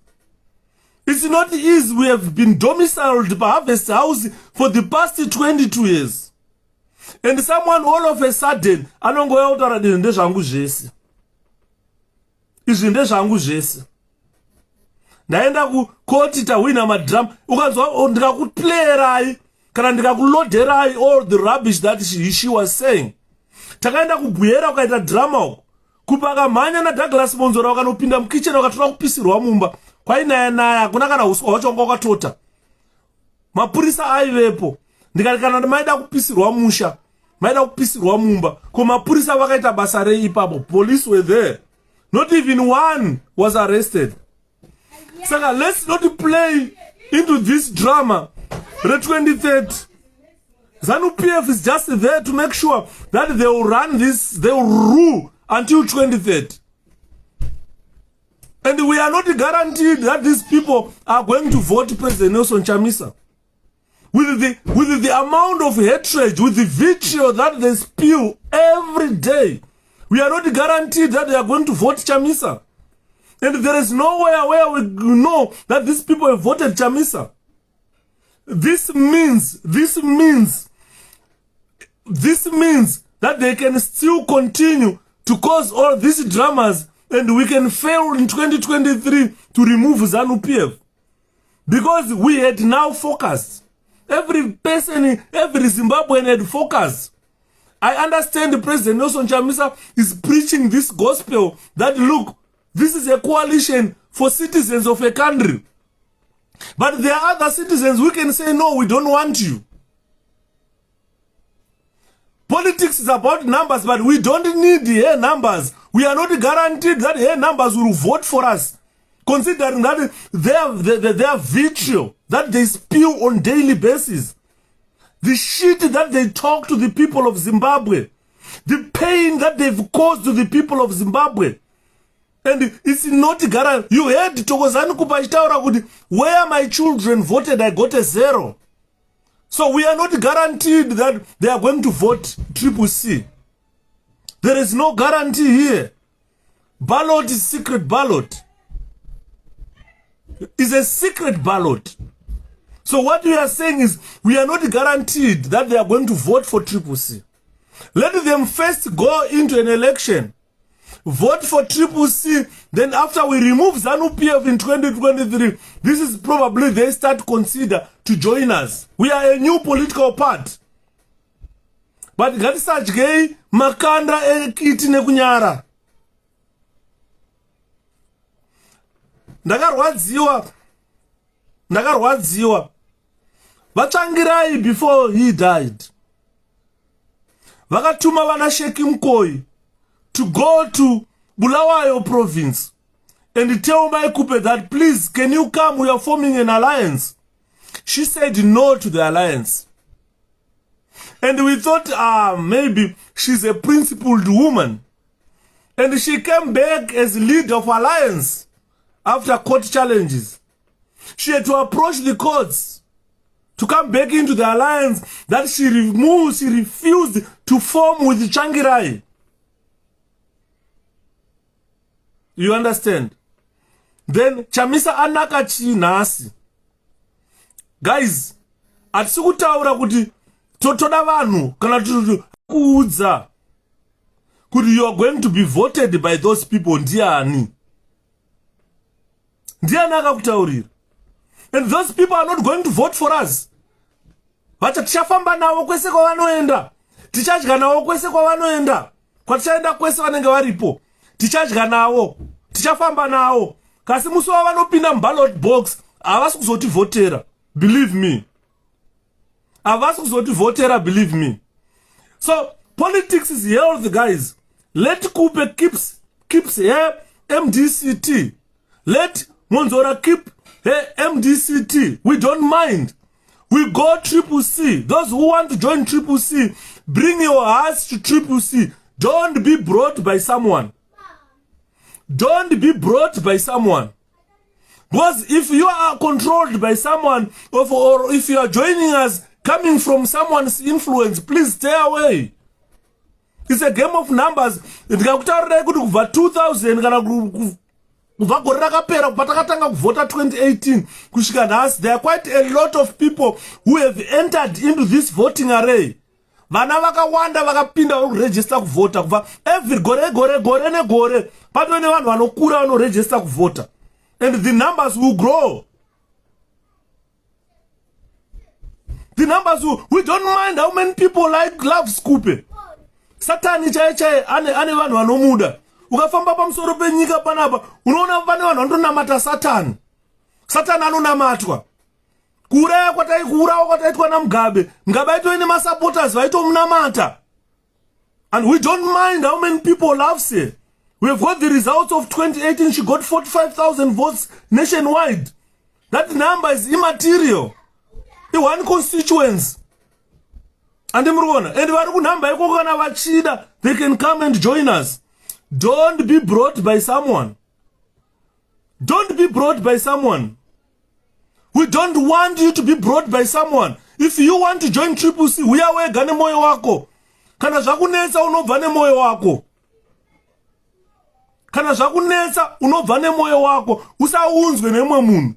It's not easy. We have been domiciled by Harvest House for the past 22 years. And someone all of a sudden anongoya kutaura dini ndezvangu zvese. Izvi ndezvangu zvese. Ndaenda kukoti tawina madrama. Ukanzwa ndikakuplayerai kana ndikakulodherai all the rubbish that she was saying. Takaenda kubuyera ukaita drama uko. Kupakamhanya naDouglas Monzora wakanopinda mukicheni wakatora kupisirwa mumba. Kwainaya hakuna kana uswa hwacho wanga wakatota. Mapurisa aivepo. Ndikati kana maida kupisirwa musha, maida kupisirwa mumba, ko mapurisa vakaita basa rei ipapo. Police were there. Not even one was arrested. Saka, let's not play into this drama. The 23rd. ZANU-PF is just there to make sure that they will run this, they will rule until 23rd. And we are not guaranteed that these people are going to vote President Nelson Chamisa. With the amount of hatred, with the vitriol that they spew every day, we are not guaranteed that they are going to vote Chamisa. And there is nowhere where we know that these people have voted Chamisa. This means that they can still continue to cause all these dramas, and we can fail in 2023 to remove ZANU-PF. Because we had now focused. Every person, every Zimbabwean had focus. I understand the President Nelson Chamisa is preaching this gospel that, look, this is a coalition for citizens of a country. But there are other citizens who can say, no, we don't want you. Politics is about numbers, but we don't need her numbers. We are not guaranteed that her numbers will vote for us. Considering that their vitriol that they spew on daily basis, the shit that they talk to the people of Zimbabwe, the pain that they've caused to the people of Zimbabwe. And it's not guaranteed. You heard Thokozani Kupachitaura kuti, where my children voted, I got a 0. So we are not guaranteed that they are going to vote CCC. There is no guarantee here. Ballot is secret ballot. It's a secret ballot. So what we are saying is we are not guaranteed that they are going to vote for 𝗖𝗵𝗺𝗀𝗃. Let them first go into an election, vote for 𝗖𝗵𝗺𝗃, then after we remove ZANU-PF in 2023, this is probably they start to consider to join us. We are a new political party. But ngatisadyei makanda ekiti nekunyara. Ndakarwadziwa. Vatsvangirai before he died. Vakatuma vana 𝗖𝗵𝗵𝗺𝗀𝗃 to go to Bulawayo province and tell 𝗖𝗵𝗺𝗀𝗃 that please can you come, we are forming an alliance. She said no to the alliance. And we thought maybe she's a principled woman. And she came back as leader of alliance after court challenges. She had to approach the courts to come back into the alliance that she refused to form with Tsvangirai. You understand? Then Chamisa anaka chinasi. Guys, atikutaura kuti totoda vanhu kana kuudza kuti you are going to be voted by those people. Ndiani akakutaurira? And those people are not going to vote for us. Vacha tichafamba navo kwese kwavanoenda, tichadya navo kwese kwavanoenda, kwatichaenda kwese vanenge varipo, tichadya navo, tichafamba navo. Kasi musi wavanopinda muballot box havasi kuzotivhotera, believe me. Havasi kuzotivhotera, believe me. So politics is health, guys. Let Kupe keeps here MDCT. Let Monzora keep here MDCT. We don't mind. We go 𝗖𝗵𝗺𝗃. Those who want to join 𝗖𝗵𝗺𝗃, bring your hearts to 𝗖𝗵𝗺𝗃. Don't be brought by someone. Don't be brought by someone. Because if you are controlled by someone, or if you are joining us coming from someone's influence, please stay away. It's a game of numbers. Ndikakutaurirai kuti kubva 2000 kana kubva gore rakapera patakatanga kuvhota 2018 kusvika nhasi, there are quite a lot of people who have entered into this voting array. Vana vakawanda vakapinda kuregister kuvhota kubva every gore negore. Patove nevanhu vanokura vanoregister kuvhota. And the numbers will grow. The numbers will, we don't mind how many people love Skupe. Satani chaiye ane vanhu vanomuda. Ukafamba pamusoro penyika panapa, unoona pane vanhu vanonamata Satani. Satani anonamatwa. Kuuraya kwataitwa naMugabe, Mugabe aitoine masupporters vaitomunamata. And we don't mind how many people loves her. We have got the results of 2018. She got 45,000 votes nationwide. That number is immaterial. The one constituents. And they can come and join us. Don't be brought by someone. Don't be brought by someone. We don't want you to be brought by someone. If you want to join 𝗖𝗵𝗺𝗃, we are wega nemoyo wako. Kana zvakunetsa unobva nemoyo wako. Kana zvakunetsa unobva nemoyo wako. Usaunzwe nemwe munhu.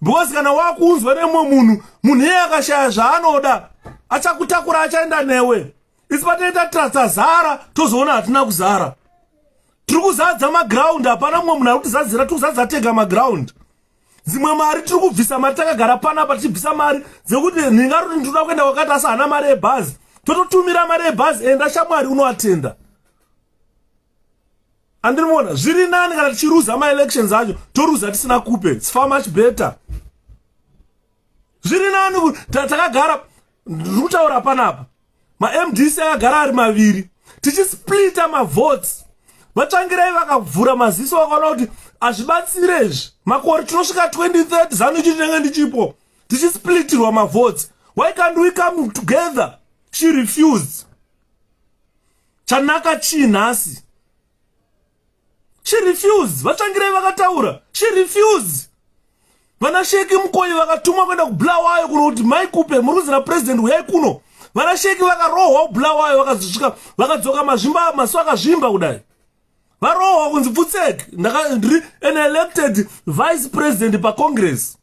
Because kana wakuunzwa nemwe munhu iye akashaya zvaanoda, achakutakura achaenda newe. Isi patinoita tazara tozoona hatina kuzara. Tiri kuzadza maground, hapana mumwe munhu ari kutizadzira, tiri kuzadza tega maground. Dzimwe mari tiri kubvisa mari takagara panapa tichibvisa mari dzekuti ndingaruti ndinoda kuenda kwakati asi hana mari yebhazi. Tototumira mari yebhazi, enda shamwari unoatenda. Andinoona zviri nani kana tichiruza ma-elections acho toruza tisina Kupe. It's far much better. Zviri nani takagara ndikutaura panapa. Ma-MDC akagara ari maviri. Tichisplita ma-votes. Vatsvangirai vakavhura maziso vakaona kuti hazvibatsirezvi. Makore tinosvika 2030 ZANU chinenge ndichipo. Tichisplitirwa ma-votes. Why can't we come together? She refused. Chanaka chinhasi. She refused. Vatsvangirai vakataura. She refused. Vana 𝗖𝗵𝗺𝗃𝗃 vakatumwa kuenda kubulawayo kuno kuti mai Kupe muri kuzira president uyai kuno. vanasheki vakarohwa kubulawayo vakazosvika vakadzoka mazvimba masu akazvimba kudai varohwa kunzi Pfutseke ndiri an elected vice president pacongress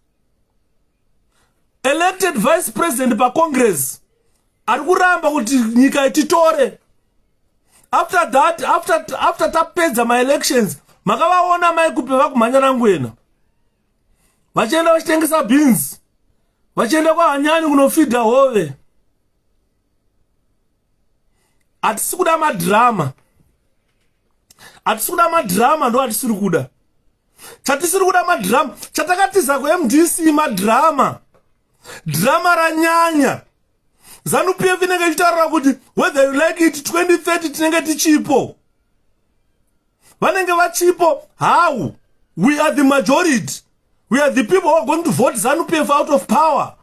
elected vice president pacongress ari kuramba kuti nyika ititore. After that, after tapedza ma-elections makavaona maikupe vakumhanya nangwena vachienda vachitengesa beans vachienda kwaHanyani kunofidha hove. Hatisi kuda madhirama, hatisi kuda madhirama, ndo hatisiri kuda. Chatisiri kuda madhirama, chatakatiza kuMDC madhirama, dhirama ranyanya. ZANU-PF inenge ichitaura kuti whether you like it 2030 tinenge tichipo. Vanenge vachipo, how? We are the majority. We are the people who are going to vote ZANU-PF out of power.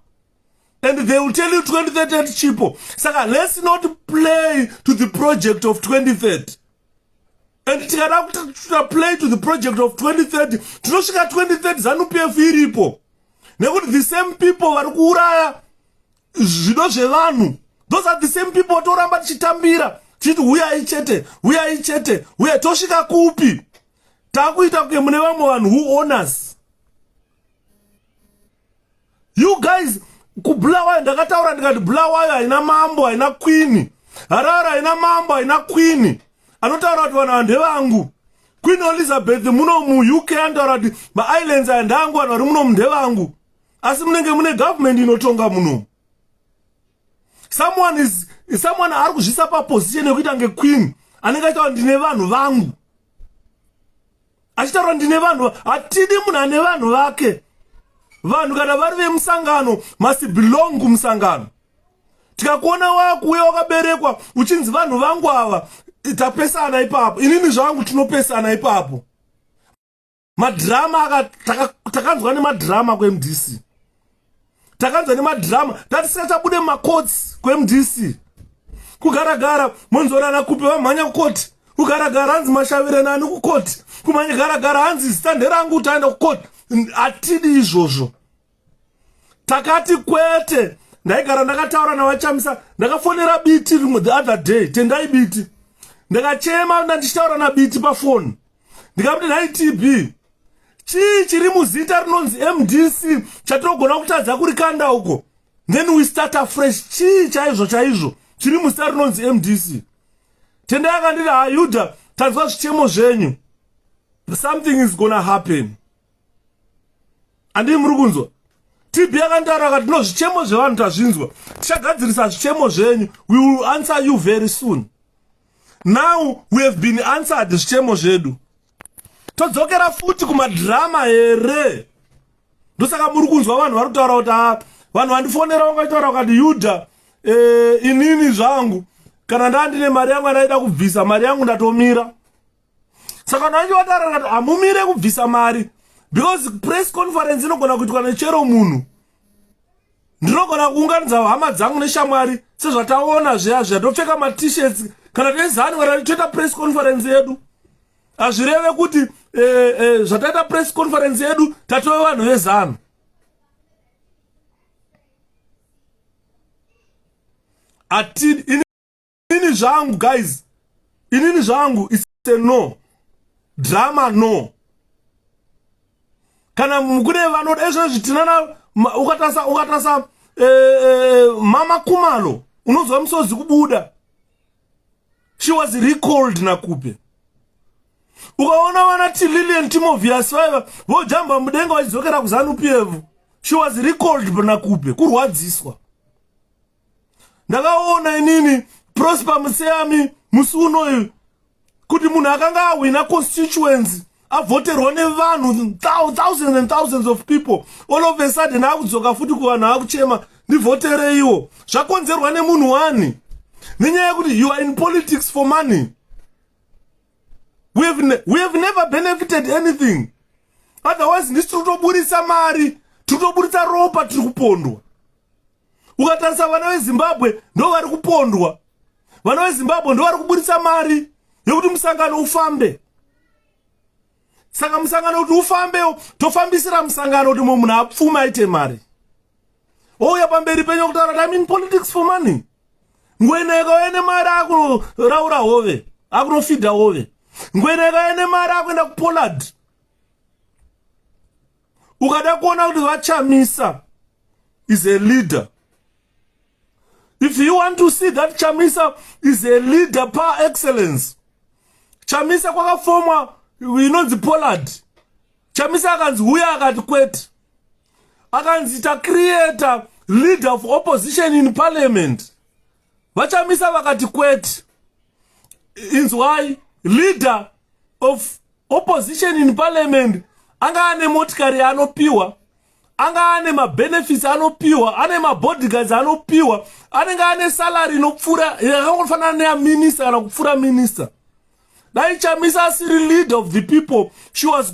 And they will tell you 2030 chipo. Saka, let's not play to the project of 2030. And tikada play to the project of 2030. Tinosvika 2030 ZANU-PF iripo. Nekuti the same people vari kuuraya zvido zvevanhu. Those are the same people toramba tichitambira. Chiti huyai chete, huyai chete, huyai tosvika kupi. Takuita kuke mune vamwe vanhu who own us. You guys, kubulawayo ndakataura ndikati bulawayo haina mambo, haina queen. Harare haina mambo, haina queen. Anotaura kuti vanhu ndevangu. Queen Elizabeth muno mu UK antaura kuti ma-islands ndangu vanhu vari muno ndevangu. Asi munenge mune government inotonga muno. Someone ari kuzvisa paposition yekuita nge queen anenge achitaura ndine vanhu vangu. Achitaura ndine vanhu, hatidi munhu ane vanhu vake. Vanhu kana vari vemusangano must belong kumusangano. Tikakuona wakuuya wakaberekwa uchinzi vanhu vangu ava tapesana ipapo. Inini zvangu tinopesana ipapo. Madhirama takanzwa nemadhirama kuMDC. Takanzwa nemadhirama tatisikachabude mumacourts kuMDC. Kugaragara monzorana kupe vamhanya kukoti. Kugaragara hanzi mashavirenani kukoti. Kumanya garagara hanzi zita nderangu utaenda kukoti. Atidi izvozvo. Takati kwete. Ndaigara ndakataura navachamisa. Ndakafonera biti the other day. Tendai biti. Ndakachema ndichitaura nabiti pafoni. Ndikamuti nhai TB. Chii chiri muzita rinonzi MDC chatinogona kutadza kurikanda uko. Then we start afresh. Chii chaizvo chiri muzita rinonzi MDC. Tendai akanditi Yuda tanzwa zvichemo zvenyu. Something is gonna happen. Andii muri kunzwa. TB akantaura akati no zvichemo zvevanhu tazvinzwa. Tichagadzirisa zvichemo zvenyu. We will answer you very soon. Now we have been answered zvichemo zvedu. Todzokera futi kumadhirama here. Ndosaka muri kunzwa vanhu vari kutaura kuti vanhu vandifonera vakataura kuti Yuda inini zvangu kana ndandine mari yangu anaida kubvisa mari yangu ndatomira. Saka ndachivataura kuti hamumire kubvisa mari because press conference inogona kuitwa nechero munhu. Ndinogona kuunganidza hama dzangu neshamwari sezvataona zviya topfeka ma-t-shirts kana tezani kana toita press conference yedu. Azvireve kuti zvataita press conference yedu tatove vanhu vezano. Inini zvangu guys, inini zvangu it's a no. Drama no. Kana mukune vanhu ezvo zvitinana ukatasa mama Kumalo unozwa musozi kubuda. She was recalled nakupe. Ukaona vana Lillian 𝗵𝗵𝘀𝗶𝗶𝗶 vojamba mudenga vachidzokera kuZANU-PF. She was recalled nakupe kurwadziswa. Ndakaona inini Prosper Museami musi unoyu kuti munhu akanga awina constituency avoterwa nevanhu thousands and thousands of people. All of a sudden akudzoka futi kuvanhu akuchema ndivotereiwo. Zvakonzerwa nemunhu wani. Nenyaya yekuti you are in politics for money. We have never benefited anything. Otherwise ndisi totoburitsa mari, totoburitsa ropa tiri kupondwa. Ukatarisa vana veZimbabwe ndo vari kupondwa. Vana veZimbabwe ndo vari kuburitsa mari yekuti musangano ufambe. Saka musangano kuti ufambewo tofambisira musangano kuti munhu apfuma aite mari. Ouya pamberi penyu kutaura kuti I'm in politics for money. ngweneka ene mari akuraura hove akunofidha hove ngweneka ene mari akuenda kuPollard ukada kuona kuti vaChamisa is a leader. If you want to see that Chamisa is a leader par excellence, Chamisa kwakafomwa inonzi Pollard. Chamisa akanzi uya akati kwete. Akanzi ta creator leader of opposition in parliament. VaChamisa vakati kwete. Inzwai leader of opposition in parliament anga ane motikari anopiwa. Anga ane ma benefits anopiwa, ane ma bodyguards anopiwa, anenge ane salary inopfura yakafanana neya minister kana kupfura minister. Dai Chamisa asiri leader of the people, he was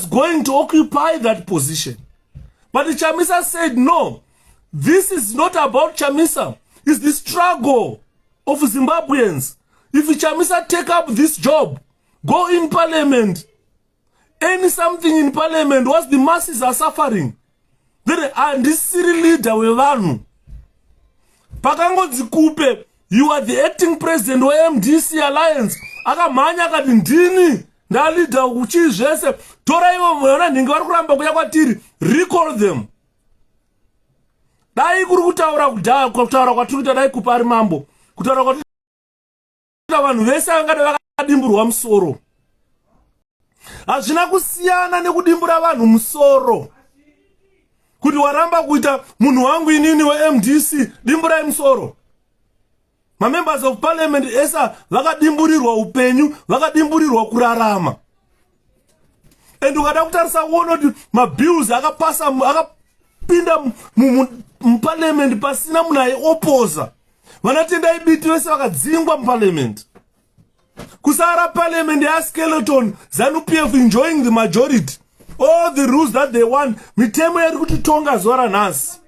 going to occupy that position. But Chamisa said no, this is not about Chamisa, it's the struggle of Zimbabweans. If Chamisa take up this job, go in parliament, earn something in parliament, what the masses are suffering, and this city leader wevanhu pakangodzi kupe, you are the acting president of MDC alliance, akamhanya akati ndini ndaleader uchii zvese, tora ivo mwana nhingi vari kuramba kuya kwatiri, recall them. Dai kuri kutaura kudhaya, kutaura kwatiri kuita dai kupa ari mambo, kutaura kwatiri vanhu vese vangada vakadimburwa musoro. Hazvina kusiyana nekudimbura vanhu musoro. Kuti waramba kuita munhu wangu inini weMDC dimburai musoro. Members of parliament esa vakadimburirwa upenyu, vakadimburirwa kurarama. And ukada kutarisa uone kuti mabills akapasa akapinda muparliament pasina munhu aiopoza. Vanatendai biti vese vakadzingwa muparliament. Kusara parliament ya skeleton, ZANU-PF enjoying the majority. All the rules that they want. Mitemo yari kutitonga zuva ranhasi.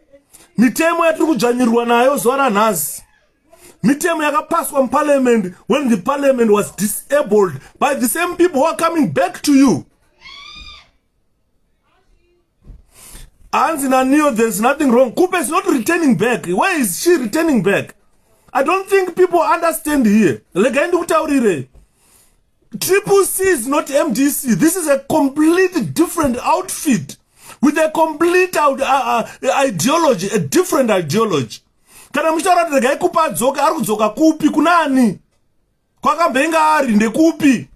Mitemo yari kudzvanyirwa nayo zuva ranhasi. Mitemo yakapaswa muparliament when the parliament was disabled by the same people who are coming back to you. Anzi Naniyo, there's nothing wrong. Kupe is not returning back. Why is she returning back? I don't think people understand here. CCC is not MDC. This is a completely different outfit with a complete ideology, a different ideology. Kana mushara regai kupa dzoka ari kudzoka kupi kunani? Kwakambenga ari ndekupi?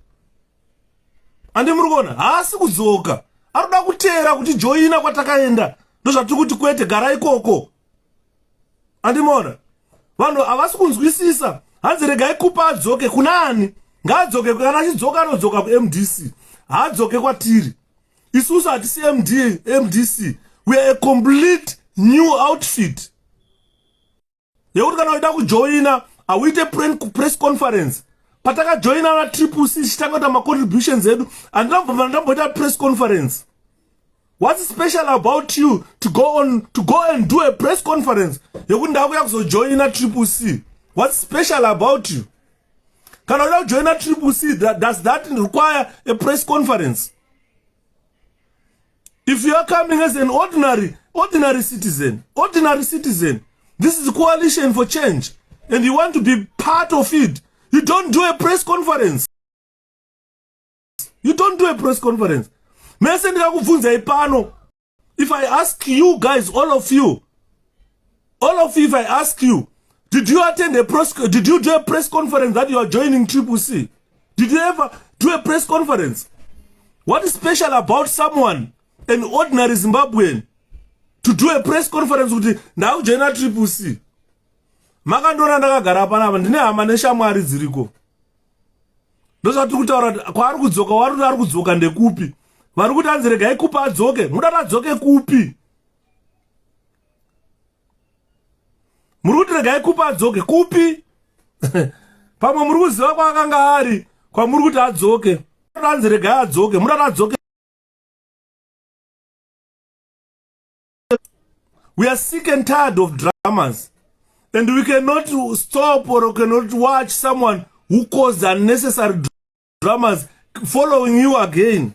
Andi murikona haasi kudzoka. Arikuda kutera kuti joina kwatakaenda. Ndozvatiri kuti kwete gara ikoko. Andi mona. Vanhu havasi kunzwisisa. Hanzi regai kupa adzoke kunani? Ngaadzoke kana achidzoka anodzoka kuMDC. Haadzoke kwatiri. Isusu hatisi MDC. We are a complete new outfit. Yekuti kana uida kujoina, awite press conference. Pataka joina na CCC chitangota ma contributions edu, andamboita press conference. What's special about you to go and do a press conference? Yekuti ndakuya kuzojoina CCC. What's special about you? Kana uida kujoina CCC, does that require a press conference? If you are coming as an ordinary citizen, this is a coalition for change, and you want to be part of it, you don't do a press conference. You don't do a press conference. If I ask you guys, all of you, if I ask you, did you attend did you do a press conference that you are joining CCC? Did you ever do a press conference? What is special about someone, an ordinary Zimbabwean, to do a press conference with now join CCC? Makandona ndakagara panapa ndine hama neshamwari dziriko. Ndozvati kutaura kwaari kudzoka wari ari kudzoka ndekupi? Vari kuti anzi regai kupa adzoke, mudati adzoke kupi? Muri kuti regai kupa adzoke kupi? Pamwe muri kuziva kwaakanga ari, kwamuri kuti adzoke. Anzi regai adzoke, mudati adzoke. We are sick and tired of dramas. And we cannot stop or cannot watch someone who caused unnecessary dramas following you again.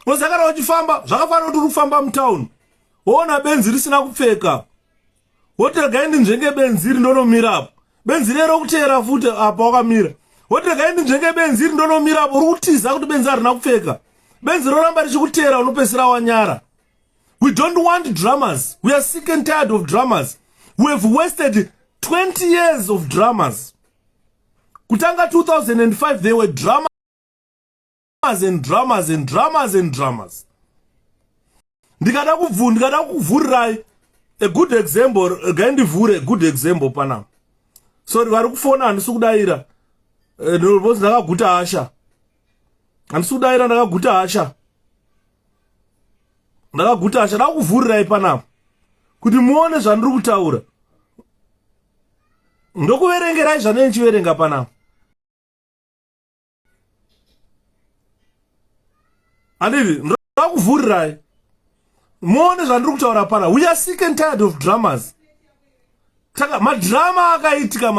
Muzakara wachifamba, zvakafana kuti ufamba mutown. Ona benzi risina kupfeka. Wote gaindi nzvenge benzi iri ndonomira apo. benzi lero kutera futhi apa wakamira wote kaindi njenge benzi iri ndonomira apo uri kutiza kuti benzi arina kupfeka benzi roramba richikutera unopesera wanyara. We don't want dramas. We are sick and tired of dramas. We have wasted 20 years of dramas. Kutanga 2005 there were dramas and dramas and dramas and dramas. Ndikada kuvhurirai a good example, a good example panam. Sorry, vari kufona handisi kudaira. Ndinozi ndakaguta hasha. Handisi kudaira ndakaguta hasha. Ndakaguta hasha, ndakuvhurirai panam. Kuti muone zvandiri kutaura. Ndokuverengerai zvanenge ndichiverenga panam. Andiri, ndakuvhurirai. Muone zvandiri kutaura panam. We are sick and tired of dramas. Madrama akaitika.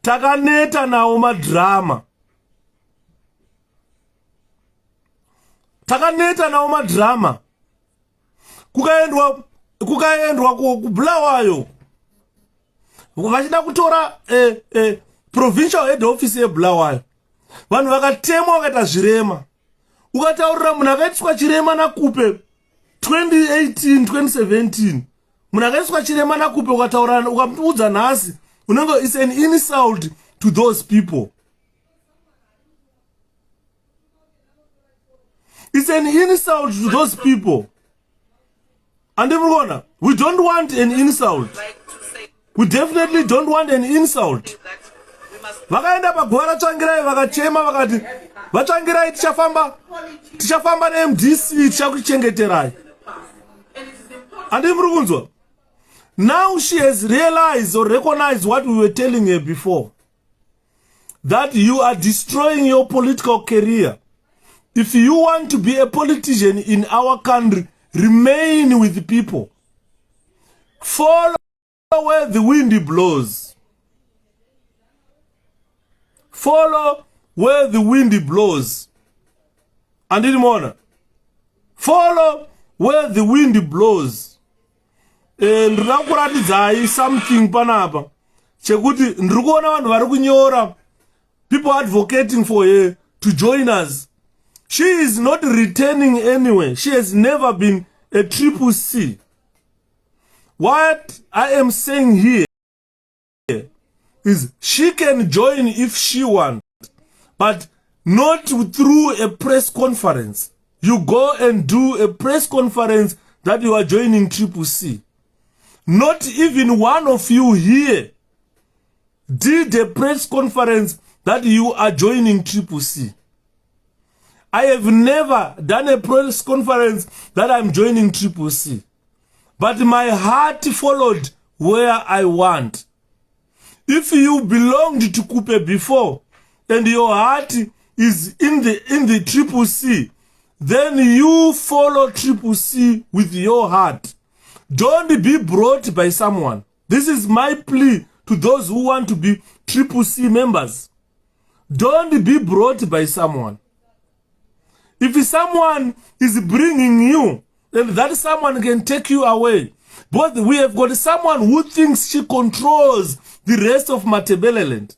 Takaneta nawo madrama. Kukaendwa kuBulawayo. Vachida kutora provincial head office yeBulawayo. Vanhu vakatemwa vakaita zvirema. Ukataurira munhu akaitwa chirema naKupe 2018 2017. Munhu akaitwa chirema naKupe ukataurana ukamuudza nhasi unenge is an insult to those people. It's an insult to those people. And everyone, we don't want an insult. We definitely don't want an insult. Vakaenda pagwara tsvangirai vakachema vakati vatsvangirai tichafamba neMDC tichakuchengeterai. And everyone, now she has realized or recognized what we were telling her before. That you are destroying your political career. If you want to be a politician in our country, remain with the people. Follow where the wind blows. Follow where the wind blows. And in morning, follow where the wind blows. Ndirakuratidzai something panapa. Chekuti ndirikuona vanhu vari kunyora. People advocating for her to join us. She is not returning anywhere. She has never been a 𝗖𝗵𝘃𝗶𝘃. What I am saying here is she can join if she wants, but not through a press conference. You go and do a press conference that you are joining 𝗖𝗵𝘃𝗃. Not even one of you here did a press conference that you are joining 𝗖𝗵𝘃𝗃. I have never done a press conference that I'm joining 𝗖𝗵𝘃𝗃. But my heart followed where I want. If you belonged to Kupe before and your heart is in the 𝗖𝗵𝘃𝗃, then you follow 𝗖𝗵𝘃 with your heart. Don't be brought by someone. This is my plea to those who want to be 𝗖𝗵𝘃 members. Don't be brought by someone. If someone is bringing you, then that someone can take you away. But we have got someone who thinks she controls the rest of 𝗵𝗵𝗺𝗏.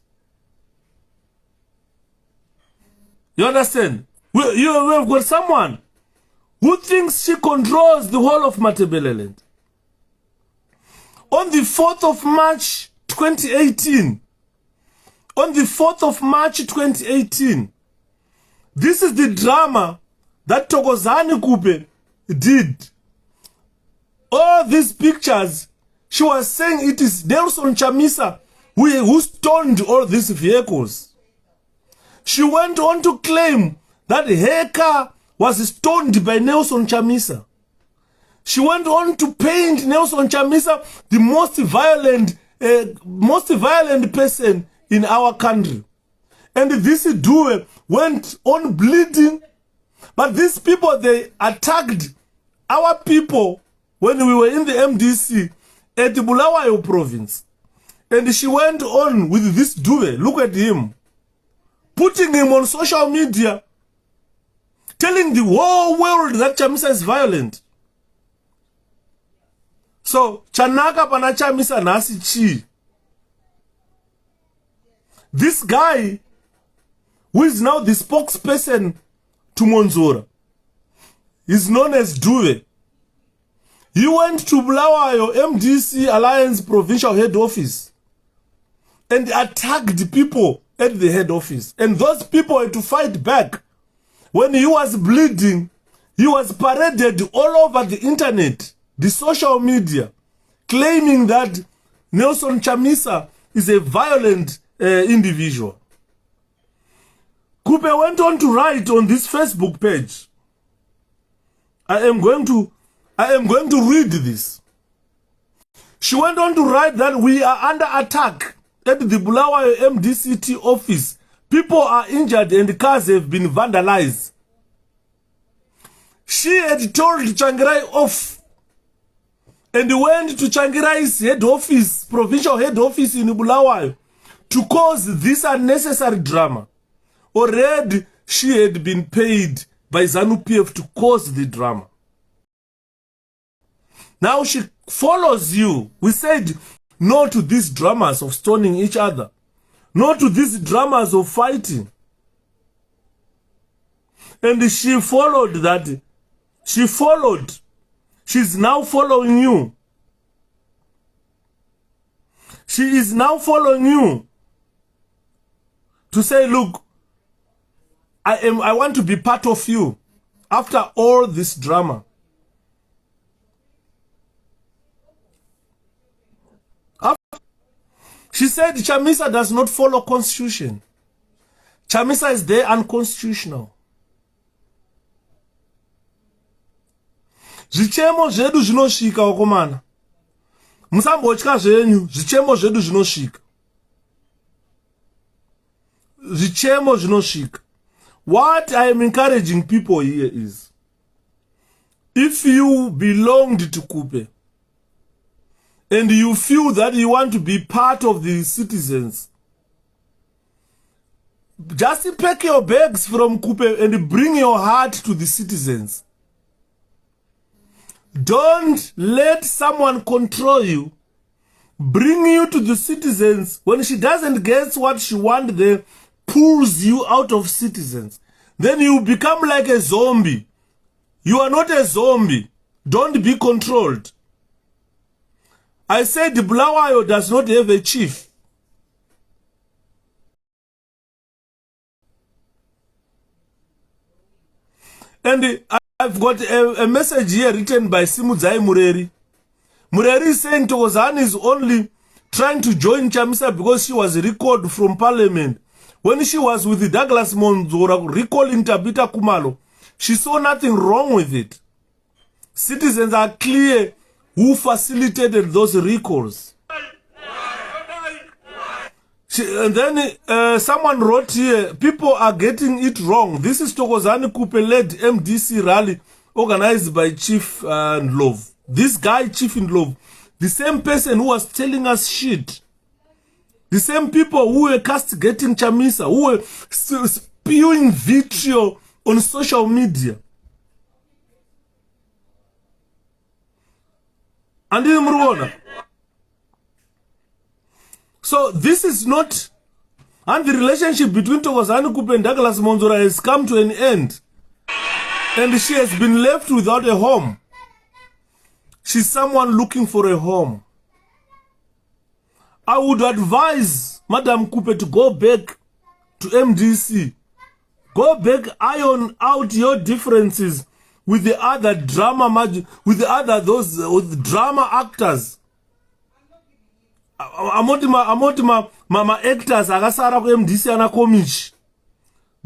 You understand? We have got someone who thinks she controls the whole of 𝗵𝗵𝗺𝗏. On the 4th of March 2018, this is the drama that Thokozani Kupe did. All these pictures, she was saying it is Nelson Chamisa who stoned all these vehicles. She went on to claim that her car was stoned by Nelson Chamisa. She went on to paint Nelson Chamisa the most violent person in our country. And this duo went on bleeding. But these people, they attacked our people when we were in the MDC at the Bulawayo province. And she went on with this duo. Look at him. Putting him on social media. Telling the whole world that Chamisa is violent. So chanaka pana Chamisa nasi chi. This guy, who is now the spokesperson to Monzora, is known as 𝗖𝗵𝘇. He went to Bulawayo MDC Alliance Provincial Head Office and attacked people at the head office. And those people had to fight back. When he was bleeding, he was paraded all over the internet, the social media, claiming that Nelson Chamisa is a violent individual. Kupe went on to write on this Facebook page. I am going to read this. She went on to write that we are under attack at the Bulawayo MDCT office. People are injured and cars have been vandalized. She had told Changirai off and went to Changirai's head office, provincial head office in Bulawayo, to cause this unnecessary drama. Already she had been paid by ZANU-PF to cause the drama. Now she follows you. We said no to these dramas of stoning each other. No to these dramas of fighting. And she followed that. She followed. She's now following you. She is now following you to say, look, I want to be part of you after all this drama. She said Chamisa does not follow constitution. Chamisa is there unconstitutional. Zvichemo zvedu zvinosvika wakomana. Musambotya zvenyu, zvichemo zvedu zvinosvika. Zvichemo zvinosvika. What I am encouraging people here is, if you belonged to Kupe, and you feel that you want to be part of the citizens, just pack your bags from Kupe and bring your heart to the citizens. Don't let someone control you, bring you to the citizens. When she doesn't get what she wants, they pulls you out of citizens. Then you become like a zombie. You are not a zombie. Don't be controlled. I said Bulawayo does not have a chief. And I've got a message here written by 𝗖𝗵𝘵𝗀𝗶𝗶𝗶𝗶. Mureri is saying Thokozani is only trying to join Chamisa because she was recalled from parliament. When she was with Douglas Monzora recalling Tabitha Kumalo, she saw nothing wrong with it. Citizens are clear who facilitated those recalls. And then someone wrote here, people are getting it wrong. This is Thokozani Kupe-led MDC rally organized by Chief Ndlovu. This guy, Chief Ndlovu, the same person who was telling us shit. The same people who were castigating Chamisa, who were spewing vitriol on social media. And in Murwana. So this is not, and the relationship between Thokozani Kupe and Douglas Monzora has come to an end. And she has been left without a home. She's someone looking for a home. I would advise Madam Kupe to go back to MDC. Go back, iron out your differences with the other drama, with the other with drama actors. Amotima mama actors agasara ku MDC ana komichi.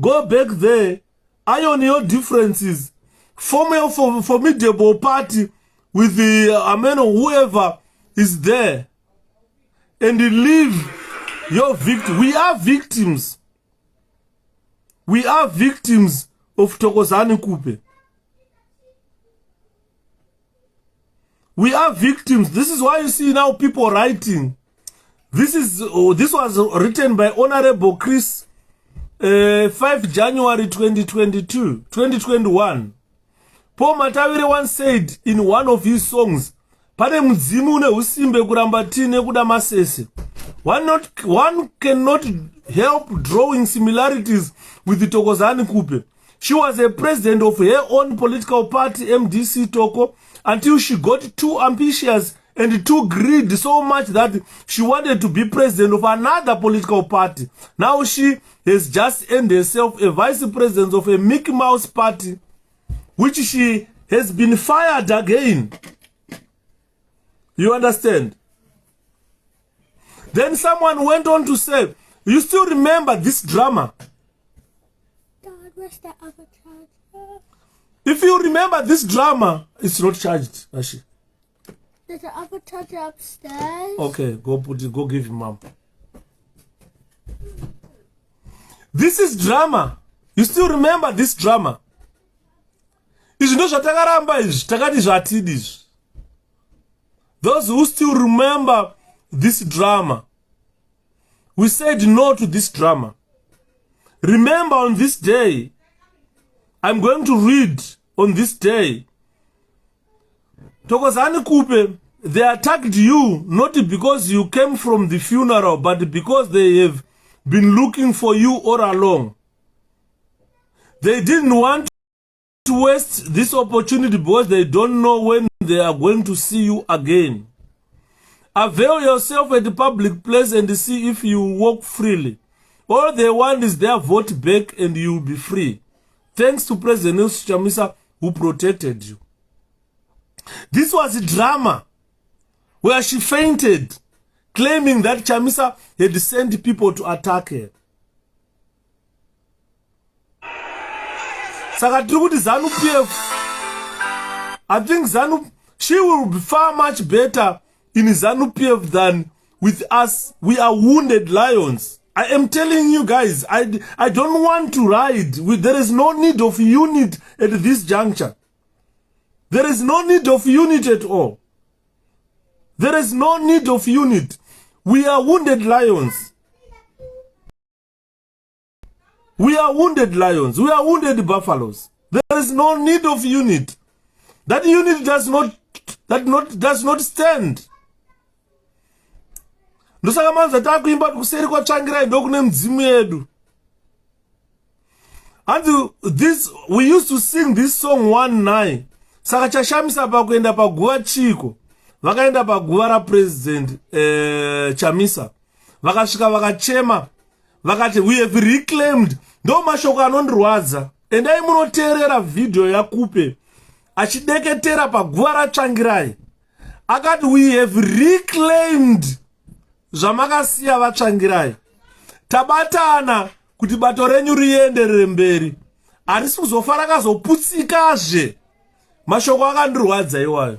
Go back there, iron your differences. Form a formidable party with the whoever is there. And leave your victim. We are victims. We are victims of Thokozani Kupe. We are victims. This is why you see now people writing. This was written by Honorable Chris, 5 January 2021. Paul Matawire once said in one of his songs, pane mudzimu une usimbe kuramba tine kuda masese. One cannot help drawing similarities with 𝗖𝗵𝘺𝗶𝘀. She was a president of her own political party, MDC Toko, until she got too ambitious and too greedy so much that she wanted to be president of another political party. Now she has just earned herself a vice president of a Mickey Mouse party, which she has been fired again. You understand? Then someone went on to say, you still remember this drama? Dad, where's the other charger? If you remember this drama, it's not charged, Ashi. There's the other charger upstairs. Okay, go put it, go give him mom. This is drama. You still remember this drama? Those who still remember this drama, we said no to this drama. Remember, on this day, I'm going to read on this day, 𝗖𝗵𝘺𝗶𝘀, they attacked you not because you came from the funeral, but because they have been looking for you all along. They didn't want to waste this opportunity because they don't know when they are going to see you again. Avail yourself at the public place and see if you walk freely. All they want is their vote back and you will be free. Thanks to President 𝗖𝗵𝘺𝗶𝘶 who protected you. This was a drama where she fainted, claiming that 𝗖𝗵𝘺𝗶𝘶 had sent people to attack her. Saka tiri kuti ZANU-PF, I think she will be far much better in ZANU-PF than with us. We are wounded lions. I am telling you guys, I don't want to ride. There is no need of unit at this juncture. There is no need of unit at all. There is no need of unit. We are wounded lions. We are wounded lions. We are wounded buffaloes. There is no need of unit. That unit does not stand. Ndosaka manza takuimba kuseri kwa 𝗖𝗵𝘺𝗀𝗃 ndokune mudzimu yedu. And this, we used to sing this song one night. Saka chashamisa pakuenda paguva chiko. Vakaenda paguva rapresident 𝗖𝗵𝘺𝗺𝗀. Vakasvika vakachema. Vakati, we have reclaimed. Ndo mashoko anondirwadza. Endai munoteerera video yaKupe achideketera paguva ratsvangirai. Akati, we have reclaimed zvamakasiya vatsvangirai. Tabatana kuti bato renyu rienderere mberi. Harisi kuzofa rakazoputsikazve. Mashoko akandirwadza iwayo.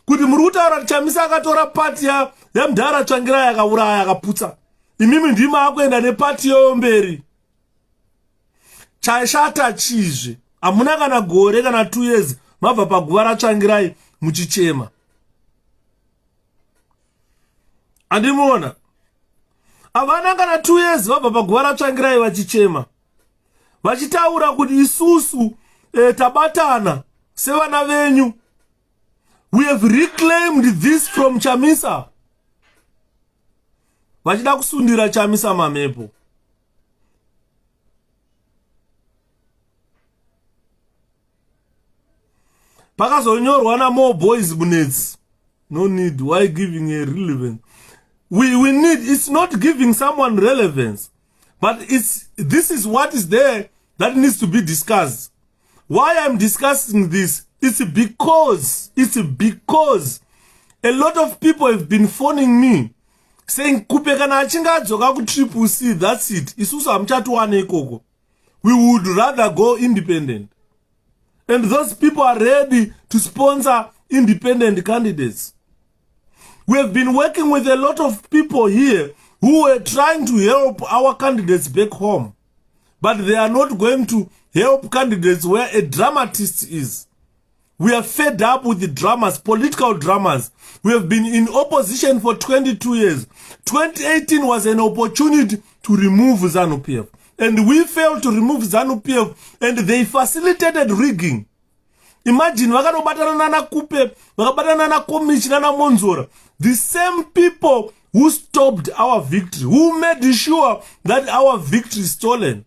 Kuti muri kutaura kuti 𝗖𝗵𝘺𝗺𝗀 akatora pati yamudhara tsvangirai akauraya akaputsa. Imimi ndimi akuenda nepati yoyo mberi. Chashata chizve. Hamuna kana gore kana 2 years mabva paguva ratsvangirai muchichema. Andimuona? Havana kana 2 years vabva paguva ratsvangirai vachichema. Vachitaura kuti isusu tabatana sevana venyu. We have reclaimed this from 𝗖𝗵𝘺𝗺𝗀. Vachida kusundira 𝗖𝗵𝘺𝗺𝗀 mamepo. Pakazonyorwa na more boys bunets. No need. Why giving a relevance? We need, it's not giving someone relevance, but this is what is there that needs to be discussed. Why I'm discussing this? It's because a lot of people have been phoning me saying Kupe kana achinga adzoka ku 𝗖𝗵𝘺𝗃, that's it. Isusu hamuchatowane ikoko. We would rather go independent. And those people are ready to sponsor independent candidates. We have been working with a lot of people here who are trying to help our candidates back home. But they are not going to help candidates where a dramatist is. We are fed up with the dramas, political dramas. We have been in opposition for 22 years. 2018 was an opportunity to remove ZANU-PF. And we failed to remove ZANU-PF, and they facilitated rigging. Imagine vakanobatana nana Kupe, vakabatana nana Komichi nana Monzora. The same people who stopped our victory, who made sure that our victory is stolen.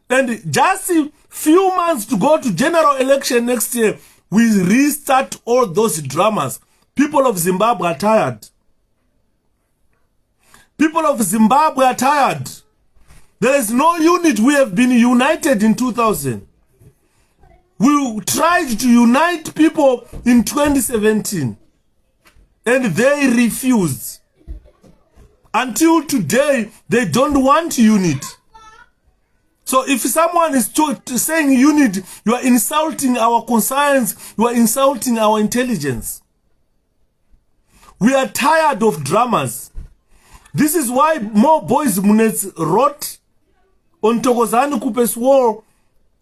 And just a few months to go to general election next year, we restart all those dramas. People of Zimbabwe are tired. People of Zimbabwe are tired. There is no unit. We have been united in 2000. We tried to unite people in 2017. And they refused. Until today, they don't want unity. So if someone is saying unity, you are insulting our conscience, you are insulting our intelligence. We are tired of dramas. This is why 𝗵𝗶𝘁𝗶𝗶𝗀𝗲 wrote on 𝗡𝗲𝗹𝗀𝗀𝗀𝗃𝗀𝗃 war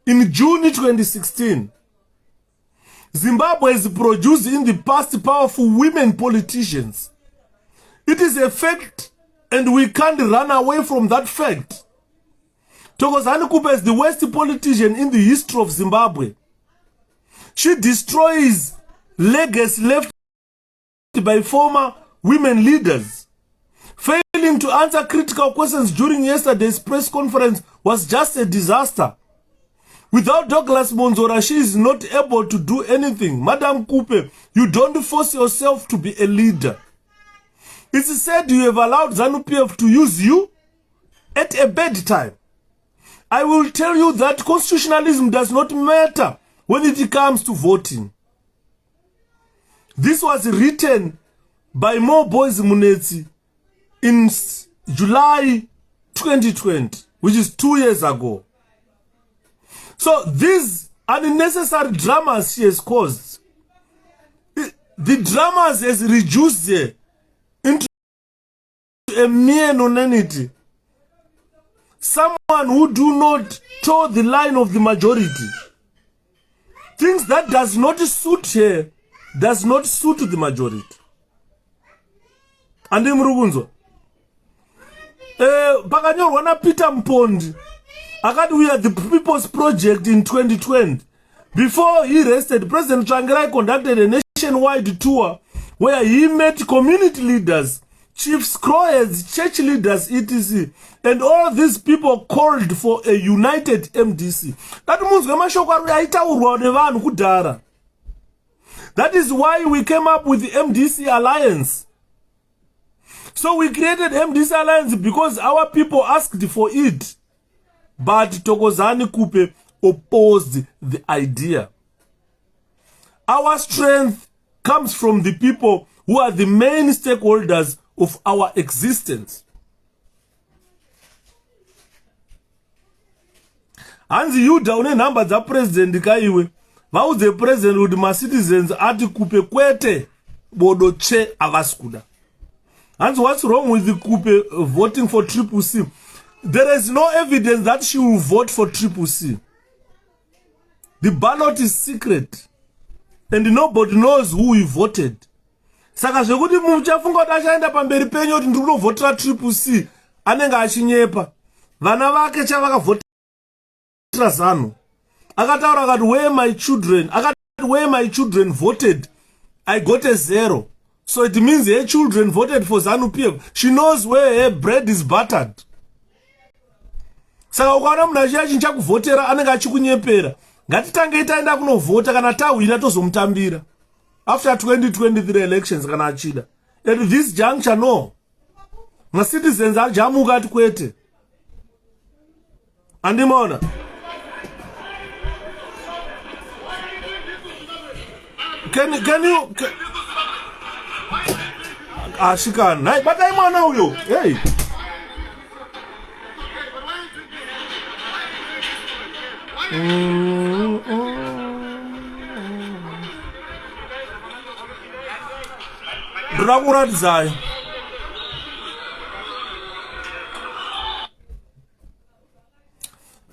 in June 2016. Zimbabwe has produced in the past powerful women politicians. It is a fact, and we can't run away from that fact. 𝗡𝗲𝗹𝗀𝗀𝗃𝗀𝗃 is the worst politician in the history of Zimbabwe. She destroys legacy left by former women leaders. Failing to answer critical questions during yesterday's press conference was just a disaster. Without Douglas Monzora, she is not able to do anything. Madam Kupe, you don't force yourself to be a leader. It's said you have allowed ZANU-PF to use you at a bad time. I will tell you that constitutionalism does not matter when it comes to voting. This was written by 𝗵𝗶𝘁𝗶𝗶𝗃𝗀𝗃 in July 2020, which is 2 years ago. So these unnecessary dramas she has caused, the dramas has reduced her into a mere nonentity. Someone who do not toe the line of the majority. Things that does not suit her, does not suit the majority. And Mrugunzo. Pakanyorwa na Peter Mpondi. Akati we had the People's Project in 2020. Before he rested, President Tsvangirai conducted a nationwide tour where he met community leaders, chiefs, crowds, church leaders, etc. And all these people called for a united MDC. That is why we came up with the MDC Alliance. So we created MDC Alliance because our people asked for it. But 𝗡𝗲𝗃𝗀𝗃𝗀𝗃 opposed the idea. Our strength comes from the people who are the main stakeholders of our existence. Hanzi Yuda une number za president kaiwe. Vauze president with my citizens ati Kupe kwete bodo che avaskuda. Hanzi, what's wrong with the Kupe voting for 𝗶𝗶𝘁? There is no evidence that she will vote for 𝗶𝗶𝘁. The ballot is secret. And nobody knows who he voted. Saka zvekuti muchafunga kuti achaenda pamberi penyu kuti ndiri kunovhotera 𝗶𝗶𝘁 anenge achinyepa. Vana vake chavakavhotera ZANU. Akataura akati where my children voted, I got a 0. So it means her children voted for ZANU-PF. She knows where her bread is buttered. Saka ukaona munhu achinja kuvhotera anenge achikunyepera. Ngatitange taenda kunovhota kana tawina tozomutambira. After 2023 elections kana achida. At this juncture, no. Ma citizens ajamuka ati kwete. Andimona. Can you Ashikana, but I'm on now you. Hey. Draguradzayo.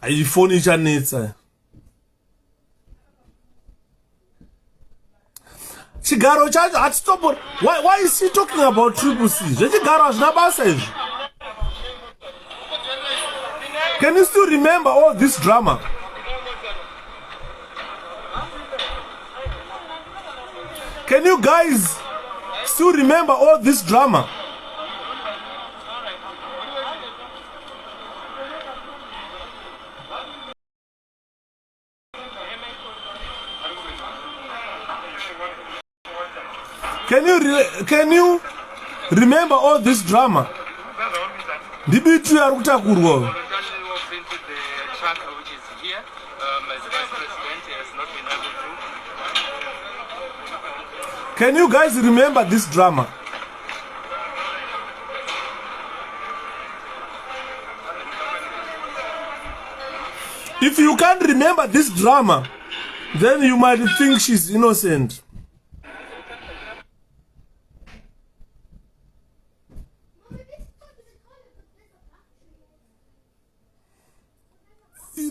iPhone ichanetsa. Chigaro chacho at stop. Why is he talking about 𝗶𝗶𝘁? Chigaro hazvina basa izvi. Can you still remember all this drama? Can you guys still remember all this drama? Can you remember all this drama? Ndibitu ya kutakurwa. Can you guys remember this drama? If you can't remember this drama, then you might think she's innocent.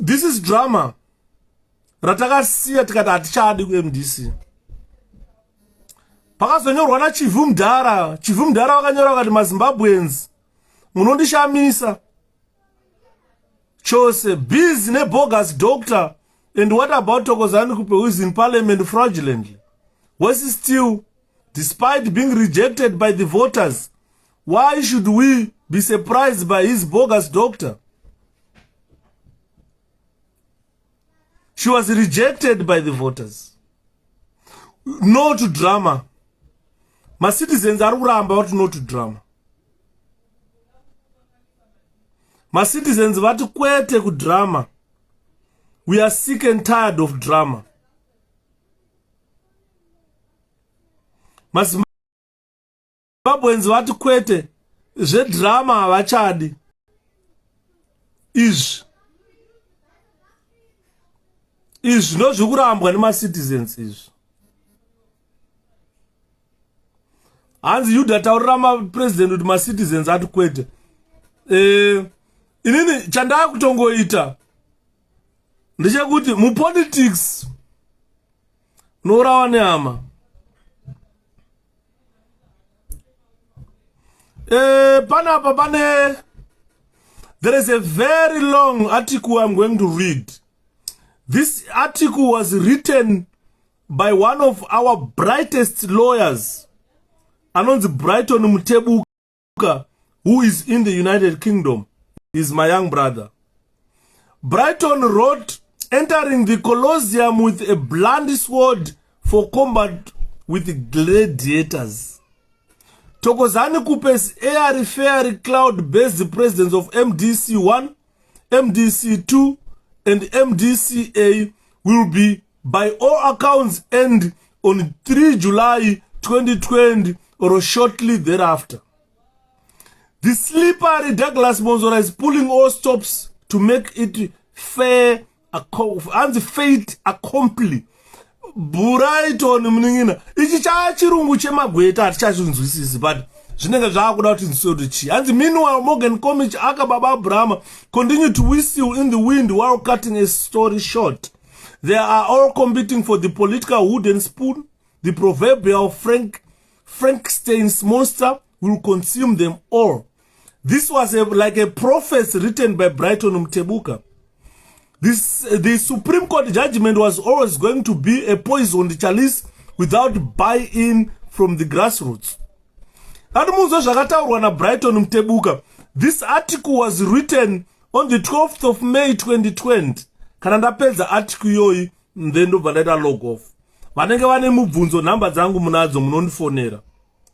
This is drama. Ratakasiya tikati atichadi kuMDC. Pakazonyorwa na 𝗖𝗵𝗺𝗀𝗀. 𝗖𝗵𝗺𝗀𝗀 wakanyora vakati maZimbabweans munondishamisa chose busy bogus doctor. And what about 𝗡𝗲𝗹𝗀𝗀𝗀, who is in parliament fraudulently? Was he still, despite being rejected by the voters? Why should we be surprised by his bogus doctor? She was rejected by the voters. No to drama. My citizens are about no to drama. My citizens vati kwete ku drama. We are sick and tired of drama. My Zimbabweans vati kwete zve drama havachadi. Izvi ndozvikurambwa nemacitizens izvi. Hanzi Yuda taurira mapresident kuti macitizens ati kwete. Inini chandava kutongoita ndechekuti mupolitics unourawa nehama. Panapa pane, there is a very long article I'm going to read. This article was written by one of our brightest lawyers, Anonzi Brighton Mutebuka, who is in the United Kingdom. He's my young brother. Brighton wrote, entering the Colosseum with a blunt sword for combat with gladiators. 𝗖𝗵𝗺𝗶𝗶𝗶 presidents of MDC1, MDC2, and MDCA will be, by all accounts, end on 3 July 2020 or shortly thereafter. The slippery Douglas Monzora is pulling all stops to make it fair and fate accompli. Brighton mningina. Ichi chirungu chemagweta atichazvinzwisisi, but zvinenge zvaakuda kuti ndisoti chi. And meanwhile, Morgan Komich 𝗖𝗵𝗺𝗀𝗀 continue to whistle in the wind while cutting a story short. They are all competing for the political wooden spoon. The proverbial Frankenstein's monster will consume them all. This was like a prophecy written by Brighton Mutebuka. The Supreme Court judgment was always going to be a poisoned chalice without buy-in from the grassroots. Brighton Mutebuka. This article was written on the 12th of May 2020. Kanandapedza article yoyi ndendo vandaita log off. Vanenge vane mubvunzo namba dzangu munadzo munondifonera.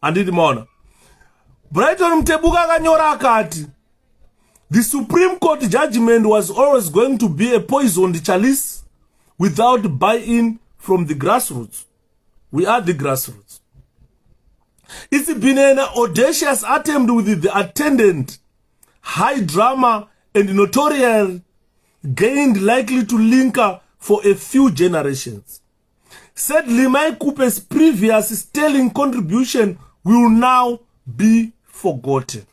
Anditi maona. Brighton Mutebuka akanyora akati, the Supreme Court judgment was always going to be a poisoned chalice without buy-in from the grassroots. We are the grassroots. It's been an audacious attempt with the attendant high drama and notoriety gained likely to linger for a few generations. Sadly, 𝗖𝗵𝗺𝗀𝗶𝗶𝗶 previous sterling contribution will now be forgotten.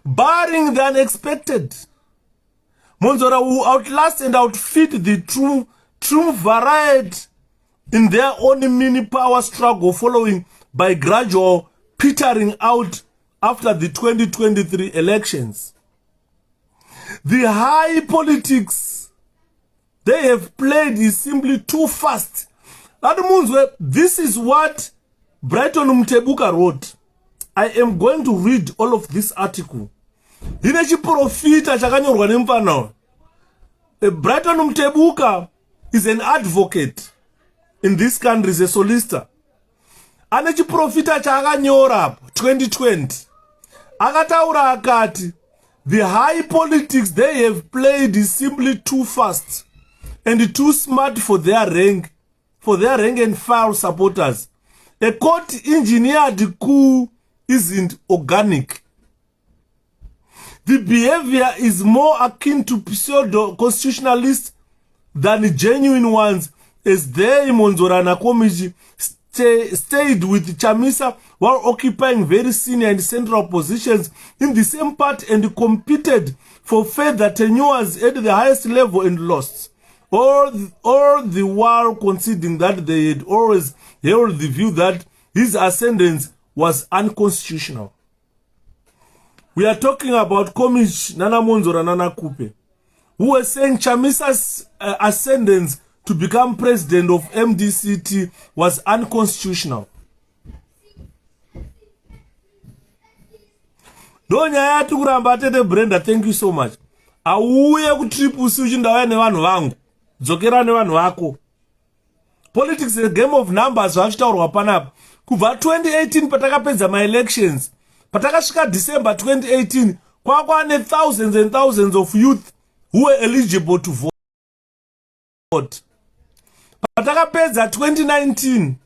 Barring the unexpected, Monzora will outlast and outfit the 𝗖𝗵𝗺𝗀𝗀 in their own mini power struggle, following by gradual petering out after the 2023 elections. The high politics they have played is simply too fast, This is what 𝗖𝗵𝗺𝗀𝗃 wrote. I am going to read all of this article. Ine chiprofita chakanyorwa nemufana. 𝗖𝗵𝗺𝗀𝗃 is an advocate in this country, is a solicitor. Ane chiprofita chakanyora 2020. Akataura akati, the high politics they have played is simply too fast and too smart for their rank and file supporters. A court engineered coup isn't organic. The behavior is more akin to pseudo-constitutionalists than genuine ones, as they, 𝗖𝗵𝗺𝗀𝗃 stayed with 𝗖𝗵𝗵𝗺𝗃 while occupying very senior and central positions in the same party and competed for further tenures at the highest level and lost. All the while conceding that they had always held the view that his ascendance was unconstitutional. We are talking about Komish Nana Monzora Nana Kupe, who were saying 𝗖𝗵𝗵𝗺𝗀𝗃's ascendance to become president of MDCT was unconstitutional. Donya yatu kuramba tete Brenda, thank you so much. Auye kutripusi uchindawa nevanhu vangu. Dzokera nevanhu vako. Politics is a game of numbers vachitaurwa panapa. Kubva 2018 patakapedza my-elections. Patakasvika December 2018, kwakwane thousands and thousands of youth who were eligible to vote. Patakapedza 2019,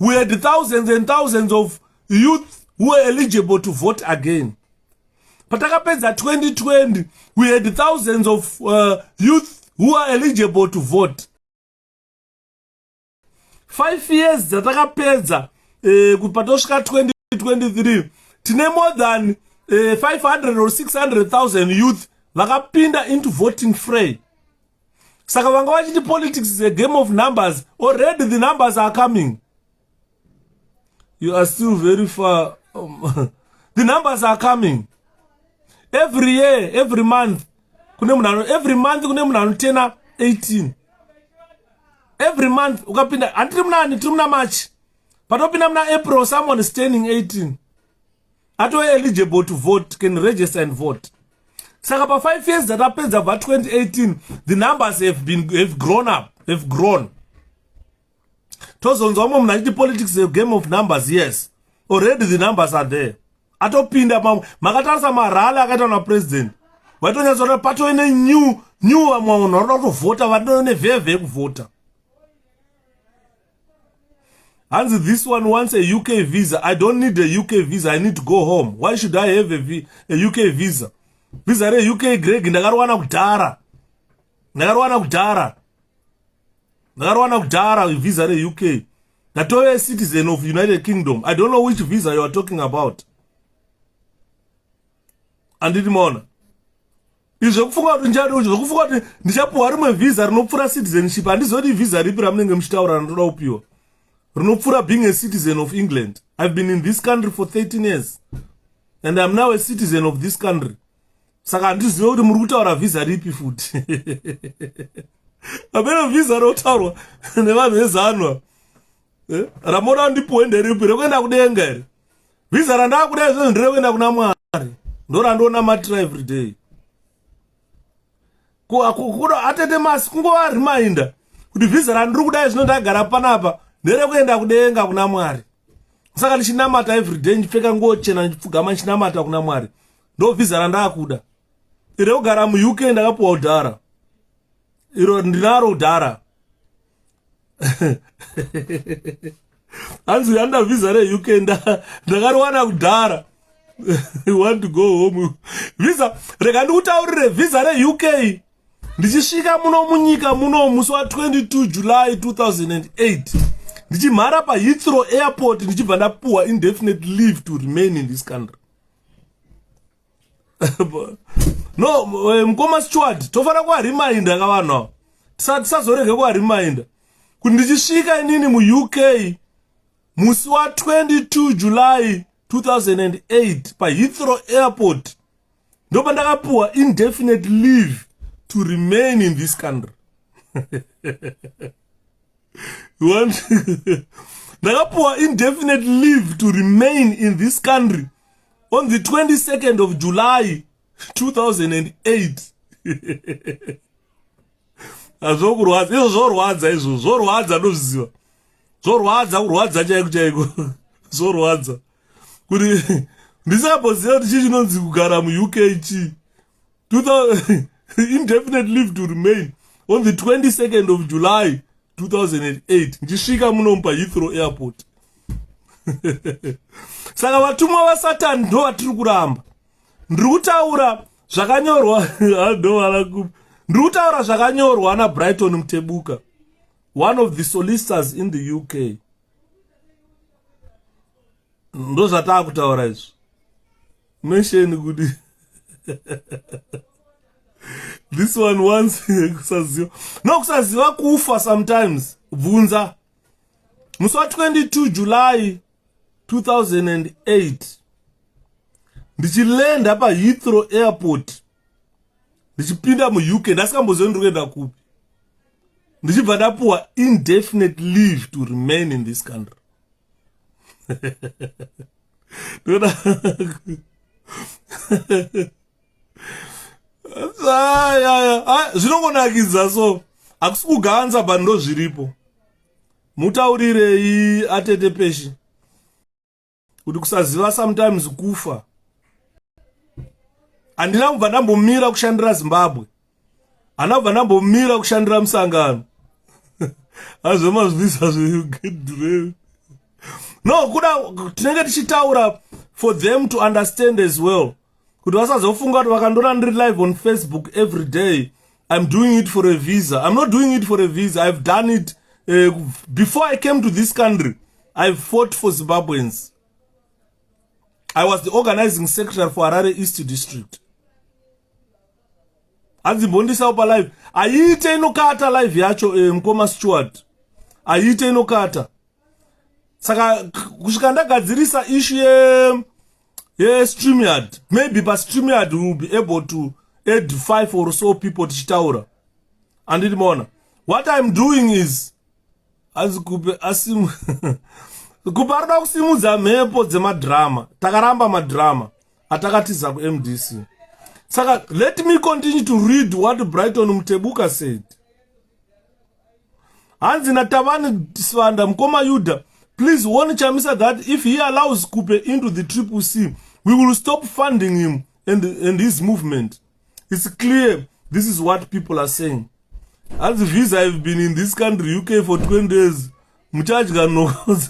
we had thousands and thousands of youth who were eligible to vote again. Patakapedza 2020, we had thousands of youth who are eligible to vote. 5 years zatakapedza kupatosvika 2023, tine more than 500 or 600,000 youth vakapinda into voting fray. Saka vanga vachiti politics is a game of numbers. Already the numbers are coming. You are still very far. The numbers are coming. Every year, every month kune munhu tena 18. Every month ukapinda antiri muna March, patopinda muna April, someone is turning 18 ato eligible to vote, can register and vote. Saka pa 5 years that happens about 2018, the numbers have grown up, have grown. Tozonzo munhu achiti politics is a game of numbers. Yes, already the numbers are there. Atopinda makatarisa marali akaitwa na president, waitonyatsoona patoine new munhu anoda kutovhota, vanone vhevhe kuvhota. And this one wants a UK visa. I don't need a UK visa. I need to go home. Why should I have a UK visa? Visa re UK Greg ndakarowana kudhara visa re UK. Natove a citizen of United Kingdom. I don't know which visa you are talking about. Anditi mona. Izvokufunga kuti ndichapuwa rimwe visa rinopfuura citizenship. Handizoti visa ripi ramunenge muchitaura rinoda kupiwa. Rinopfuura being a citizen of England. I've been in this country for 13 years. And I'm now a citizen of this country. Saka handizive kuti muri kutaura visa ripi futi. Apena visa rotaurwa nevanhu vezanwa. Ramona ndipuwe nderipi rekuenda kudenga here. Visa randakudai izvozvo nderekuenda kuna Mwari. Ndorandoona matira every day. Kuda atete masi kungova reminder kuti visa randiri kudai zvino ndagara panapa nderekuenda kudenga kuna Mwari. Saka ndichinamata every day, ndipfeka nguo chena ndipfugama ndichinamata kuna Mwari. Ndo visa randakuda. Iro kugara mu UK ndakapuwa udhara. Iro ndinaro udhara. Hanzi yanda visa re UK ndakarowana kudhara. You want to go home. Visa rega ndikutaurire visa re UK. Ndichisvika muno munyika muno musi wa 22 July 2008. Ndichimhara pa 𝗖𝗵𝗺𝗀𝗃𝗃 airport ndichibva ndapuwa indefinite leave to remain in this country. No, mukoma Stewart, tofana kwa reminder kavanhu. Tisazorege kwa reminder. Kuti ndichisvika inini mu UK musi wa 22 July 2008 pa 𝗖𝗵𝗺𝗀𝗃𝗃 airport. Ndopa ndakapuwa indefinite leave to remain in this country. Ndakapuwa indefinite leave to remain in this country on the 22nd of July 2008. Azvokurwadza izvo zvorwadza izvo zvorwadza nozviziva zvorwadza kurwadza chaiko chaiko zvorwadza kuti ndisakamboziva kuti chii chinonzi kugara muuk chi indefinite leave to remain on the 22nd of July 2008 ndisvika muno paHeathrow airport. Saka vatumwa vasatani ndo vatiri kuramba. Ndiri kutaura zvakanyorwa ndiri kutaura zvakanyorwa naBrighton Mtebuka, one of the solicitors in the UK. Ndo zvataa kutaura izvo. Mention kuti this one once kusaziva. No, kusaziva kufa sometimes. Bvunza. Musi wa 22 July 2008 ndichilenda paHeathrow airport ndichipinda muUK ndasikamboziva ndiri kuenda kupi. Ndichibva ndapuwa indefinite leave to remain in this country. Zvinongonakidza so hakusi kuganza bando zviripo. Mutaurirei atete peshi kuti kusaziva sometimes kufa. Handina kubva ndambomira kushandira Zimbabwe, handina kubva ndambomira kushandira musangano. Hazvomazvisa you get dread. No, kuda tinenge tichitaura for them to understand as well. Kuti vasazofunga kuti vakandona ndiri live on Facebook every day I'm doing it for a visa. I'm not doing it for a visa. I've done it before I came to this country. I've fought for Zimbabweans. I was the organizing secretary for Harare East District. Anzimbondisa upa live. Aite inokata live yacho Mkoma Stewart. Aite inokata. Saka kusvika ndagadzirisa issue StreamYard. Maybe but StreamYard will be able to add 5 or so people tichitaura. Anditi mona. What I'm doing is azikupe asimu kuparada kusimudza mhepo dzemadrama. Takaramba madrama atakatiza kuMDC. Saka let me continue to read what Brighton Mtebuka said. Hanzi naTavani Svanda Mkoma Yuda, please warn Chamisa that if he allows Kupe into the CCC, we will stop funding him and his movement. It's clear this is what people are saying. As the visa, I've been in this country, UK, for 20 days. Muchachga knows.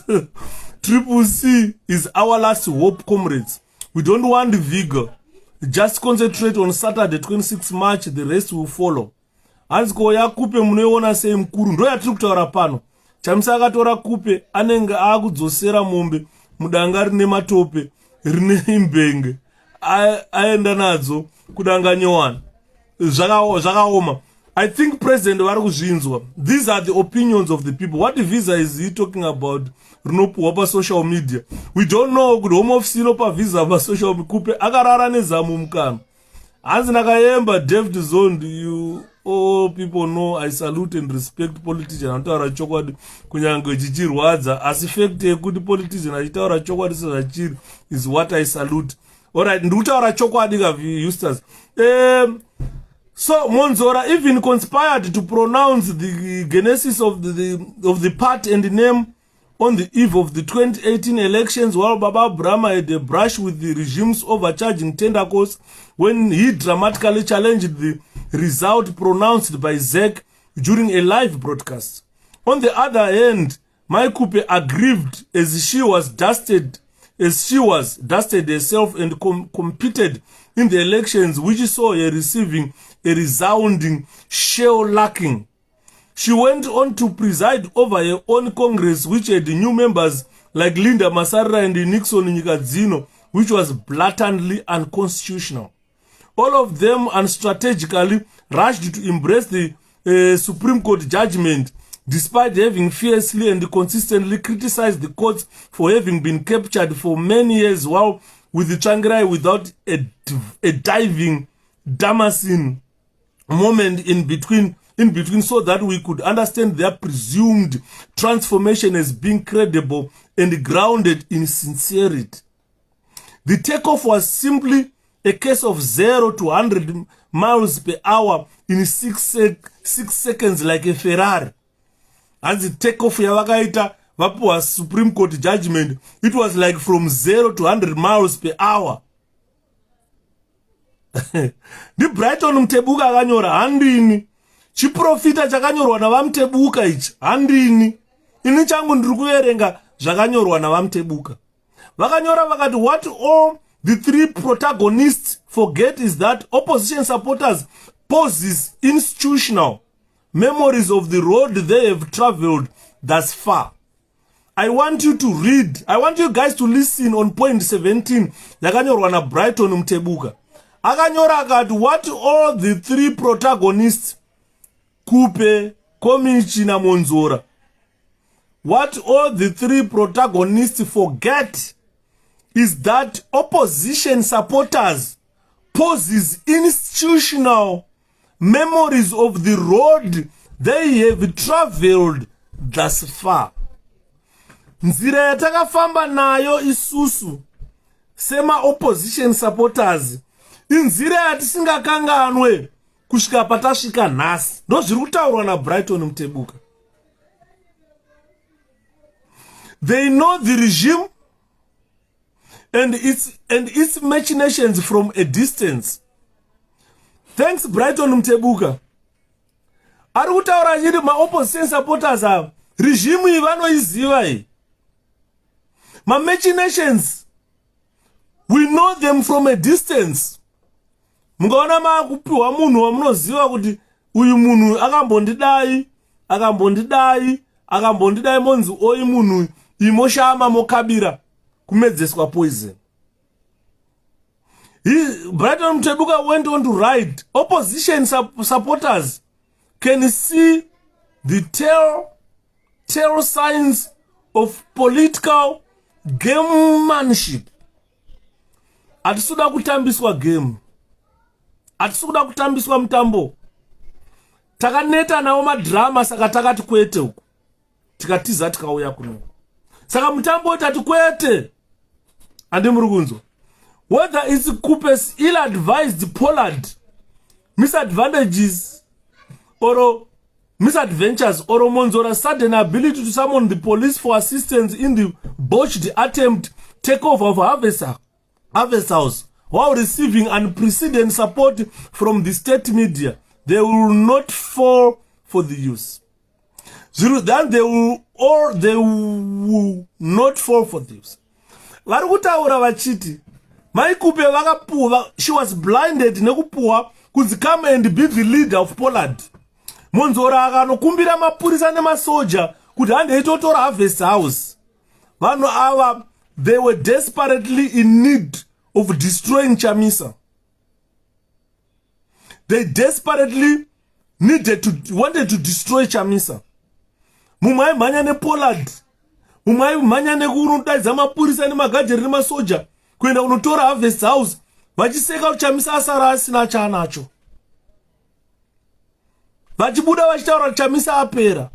CCC is our last hope, comrades. We don't want the vigor. Just concentrate on Saturday, 26 March, the rest will follow. Anziko ya Kupe munoiona sei mkuru. Ndo yatiri kutaura pano. Chamisa akatora Kupe anenge akudzosera mombe mudanga rine matope rine imbenge. Aenda nadzo kudanga nyowani. Zvakaoma. I think President vari kuzvinzwa. These are the opinions of the people. What visa is he talking about? Rinopuwa pa social media. We don't know kuti home office inopa visa pa social media. Kupe akarara nezamu mukana. Hanzi nakayemba David Zondi, you all people know I salute and respect politicians. Anotaura chokwadi kunyange chichirwadza. Asi fact yekuti politician achitaura chokwadi sezvachiri is what I salute. Alright, ndikutaura chokwadi kavi Eustace. So Monzora even conspired to pronounce the genesis of the part and the name on the eve of the 2018 elections, while Baba Brahma had a brush with the regime's overcharging tentacles when he dramatically challenged the result pronounced by ZEC during a live broadcast. On the other hand, Maikupe aggrieved as she was dusted herself and competed in the elections, which saw her receiving a resounding shell-lacking. She went on to preside over her own Congress, which had new members like Linda Masarra and Nixon Nyikadzino, which was blatantly unconstitutional. All of them unstrategically rushed to embrace the Supreme Court judgment, despite having fiercely and consistently criticized the courts for having been captured for many years while with the Changirai without a diving Damascene moment in between in between so that we could understand their presumed transformation as being credible and grounded in sincerity. The takeoff was simply a case of 0 to 100 miles per hour in 6 seconds like a Ferrari. As the takeoff yavakaita vapuwa Supreme Court judgment, it was like from 0 to 100 miles per hour. Ndi Brighton Mtebuka akanyora handini. Chiprofita chakanyorwa navamtebuka ichi handini. Ini changu ndiri kuverenga zvakanyorwa navamtebuka. Vakanyora vakati, what all the three protagonists forget is that opposition supporters possess institutional memories of the road they have traveled thus far. I want you guys to listen on point 17. Yakanyorwa na Brighton Mtebuka. Akanyora akati, what all the three protagonists, 𝗶𝗶𝗁𝗶 na Monzora, what all the three protagonists forget is that opposition supporters possess institutional memories of the road they have traveled thus far. Nzira yatakafamba nayo isusu sema opposition supporters inzira yatisingakanganwe kusvika patasvika nhasi. Ndo zviri kutaurwa na Brighton Mtebuka. They know the regime and its machinations from a distance. Thanks Brighton Mtebuka. Ari kutaura achiti ma-opposition supporters ava regime iyi vanoiziva iyi. Ma-machinations, we know them from a distance. Mungaona makupiwa munhu wamunoziva kuti uyu munhu akambondidai monzi oyi munhu imoshama mokabira kumedzeswa poison. Brighton Mtebuka went on to write, opposition supporters can see the tell signs of political gamemanship. Atisuda kutambiswa game. Atisuda kutambiswa mtambo. Takaneta nawo madrama saka takati kwete uku. Tikatiza tikauya kuno. Saka mtambo tati kwete. Andi murugunzo. Whether it's 𝗶𝗶𝗁𝗶 ill-advised pollard misadvantages or misadventures or Monzora's sudden ability to summon the police for assistance in the botched attempt takeover of Harvest House while receiving unprecedented support from the state media, they will not fall for the use. Then they will not fall for the use. Varikutaura vachiti Mai 𝗶𝗶𝗁𝗶 vakapuwa, she was blinded nekupuwa kunzi come and be the leader of Poland. Monzora akanokumbira mapurisa nemasoja kuti handeitotora Harvest House. Vanhu ava, they were desperately in need of destroying Chamisa. They desperately wanted to destroy Chamisa. Mumai manya ne Poland. Mumai manya ne kunodaidza mapurisa nemagajeri nemasoja kuenda kunotora Harvest House vachiseka kuti Chamisa asara asina chaanacho. Vachibuda vachitaura kuti Chamisa apera.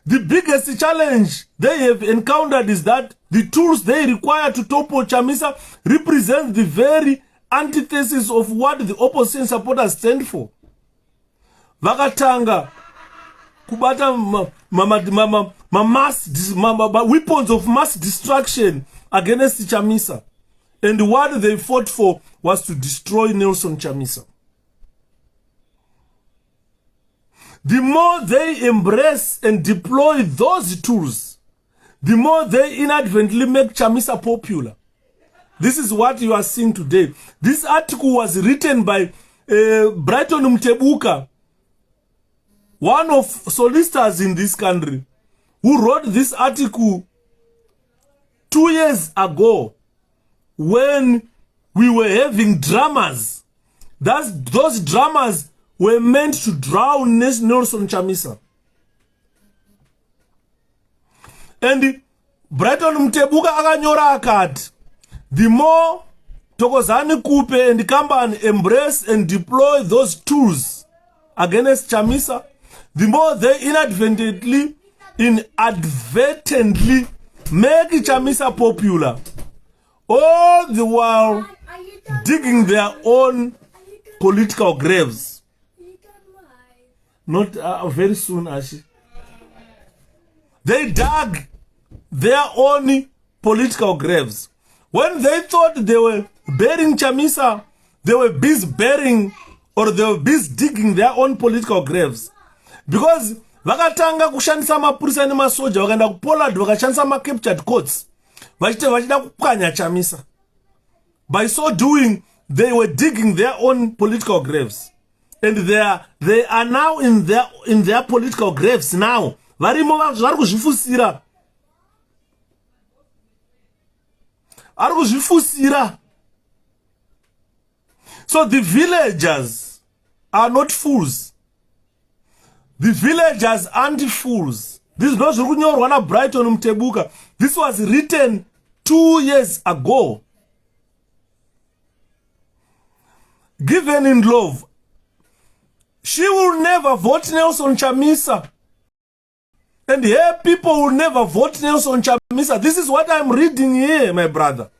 The biggest challenge they have encountered is that the tools they require to topple Chamisa represent the very antithesis of what the opposition supporters stand for. Vakatanga kubata weapons of mass destruction against Chamisa. And what they fought for was to destroy Nelson Chamisa. The more they embrace and deploy those tools, the more they inadvertently make Chamisa popular. This is what you are seeing today. This article was written by Brighton Mtebuka, one of solicitors in this country, who wrote this article 2 years ago when we were having dramas. Those dramas were meant to drown Nelson Chamisa. And Brighton Mtebuka akanyora akati, the more Thokozani 𝗶𝗶𝗁𝗶 and company embrace and deploy those tools against 𝗖𝗵𝘵, the more they inadvertently make 𝗖𝗵𝘵 popular, all the while digging their own political graves. Not very soon, Ashi. They dug their own political graves. When they thought they were burying 𝗖𝗵𝘵, they were busy burying, or they were busy digging their own political graves. Because vakatanga kushandisa mapurisa nemasoja vakaenda kuPoland vakashandisa captured courts vachida kupwanya 𝗖𝗵𝘵. By so doing, they were digging their own political graves, and they are now in their political graves now. Varimo vari kuzvifusira. Ari kuzvifusira. So the villagers are not fools. The villagers aren't fools. This is not kunyorwa naBrighton Mtebuka. This was written 2 years ago. Given in love, she will never vote Nelson Chamisa, and her people will never vote Nelson Chamisa. This is what I'm reading here, my brother.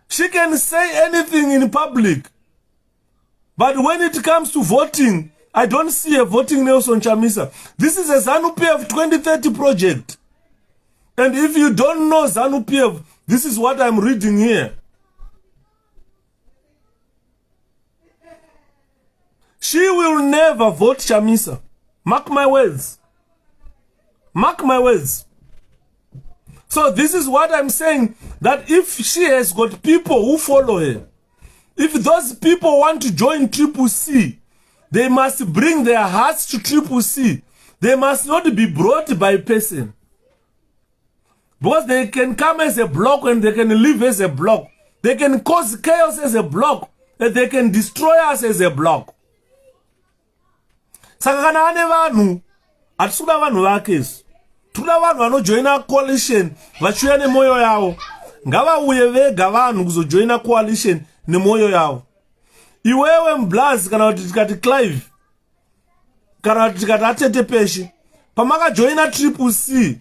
She can say anything in public, but when it comes to voting, I don't see her voting Nelson Chamisa. This is a ZANU-PF 2030 project, and if you don't know ZANU-PF, this is what I'm reading here. She will never vote Chamisa. Mark my words. Mark my words. So this is what I'm saying, that if she has got people who follow her, if those people want to join 𝗖𝗵𝘵, they must bring their hearts to 𝗖𝗵𝘵. They must not be brought by a person. Because they can come as a block and they can live as a block. They can cause chaos as a block, and they can destroy us as a block. Saka kana ane vanhu, hatisuda vanhu vakesu. Tuda vanhu vanojoina coalition vachiuya nemoyo yavo. Ngavauye vega vanhu kuzojoina coalition nemoyo yavo. Iwewe Mblazi kana kuti tikati Clive, kana kuti tikati 𝗖𝗵𝘵𝗀𝗶, pamakajoina 𝗖𝗵𝘵,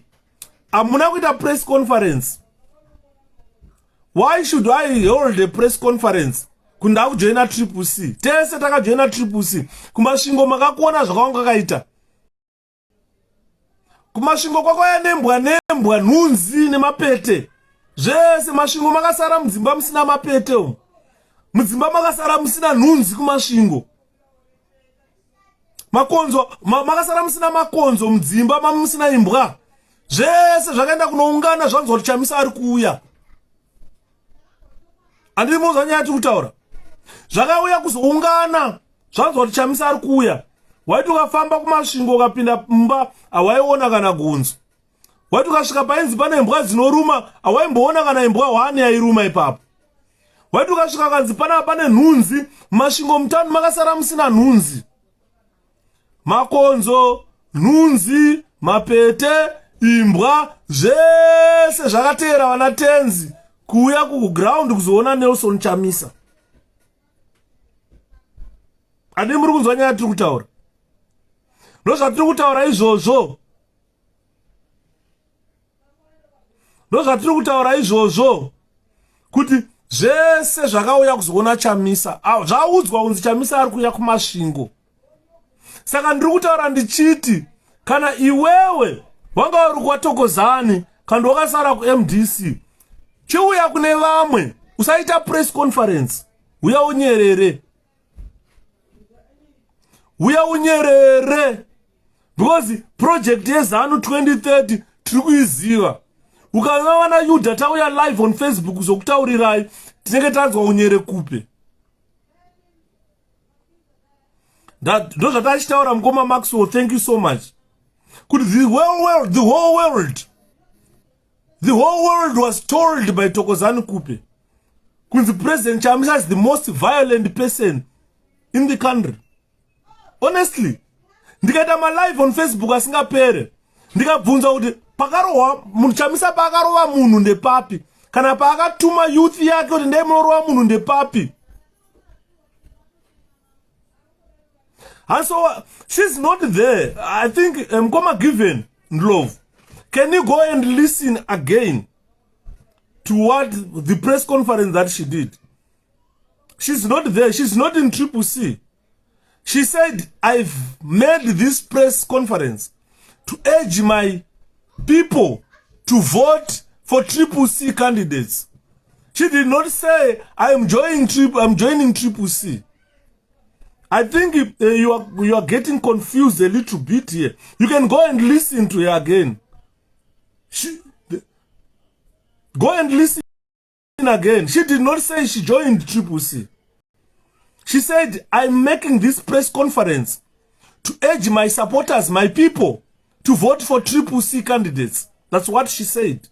hamuna kuita press conference. Why should I hold a press conference? Kunda kujoina 𝗖𝗵𝘵. Tese takajoina 𝗖𝗵𝘵. Kumasvingo makakuona zvakanga kaita. Kumasvingo kwakauya nembwa nhunzi nemapete. Zvese masvingo makasara mudzimba musina mapete umu. Mudzimba makasara musina nhunzi kumasvingo. Makonzo makasara musina makonzo mudzimba musina imbwa. Zvese zvakaenda kunoungana zvanzi kuti 𝗖𝗵𝘵 ari kuuya. Andiri muzwa nyaya yatiri kutaura. Zvakauya kuzoungana zvanzi kuti 𝗖𝗵𝘵 ari kuuya. Waiti ukafamba kumasvingo ukapinda mumba hawaiona kana gunzo. Waiti ukasvika painzi pane imbwa dzinoruma hawaimboona kana imbwa 1 yairuma ipapo. Waiti ukasvika kanzi pane nhunzi, mumasvingo mutano makasara musina nhunzi. Makonzo, nhunzi, mapete, imbwa, zvese zvakateera vana tenzi kuuya kuground kuzoona Nelson Chamisa. Adi muri kunzwa nyaya tiri kutaura. Ndozvatiri kutaura izvozvo. Ndozvatiri kutaura izvozvo. Kuti zvese zvakauya kuzoona Chamisa. Zvaudzwa kunzi Chamisa ari kuuya kumasvingo. Saka ndiri kutaura ndichiti, kana iwewe wanga uri kwaThokozani kandi wakasara kuMDC, chiuya kune vamwe, usaita press conference. Uya unyerere. Uya unyerere. Because project yeZANU 2030 tiri kuiziva. Ukaona wana Yuda tauya live on Facebook uzokutaurirai, tinenge tanzwa unyere kupe. Ndo zvatachitaura mukoma Maxwell, thank you so much. Kuti the whole world was told by Thokozani Kupe. Kunzi President Chamisa is the most violent person in the country. Honestly, ndikaita live on Facebook asingapere, ndikabvunza kuti pakarohwa munhu Chamisa pakarova munhu ndepapi, kana paakatuma youth yake kuti ndai munorova munhu ndepapi. And so she's not there. I think 𝗖𝗵𝗺𝗶𝘃 love. Can you go and listen again to what the press conference that she did? She's not there. She's not in 𝗖𝗵𝗺𝘀𝗶. She said, I've made this press conference to urge my people to vote for 𝗖𝗵𝗺𝘀 candidates. She did not say, I'm joining 𝗖𝗵𝗺𝘀𝗶. I think you are getting confused a little bit here. You can go and listen to her again. Go and listen again. She did not say she joined 𝗖𝗵𝗺𝘀𝗶. She said, I'm making this press conference to urge my supporters, my people, to vote for 𝗖𝗵𝗺𝘀 candidates. That's what she said.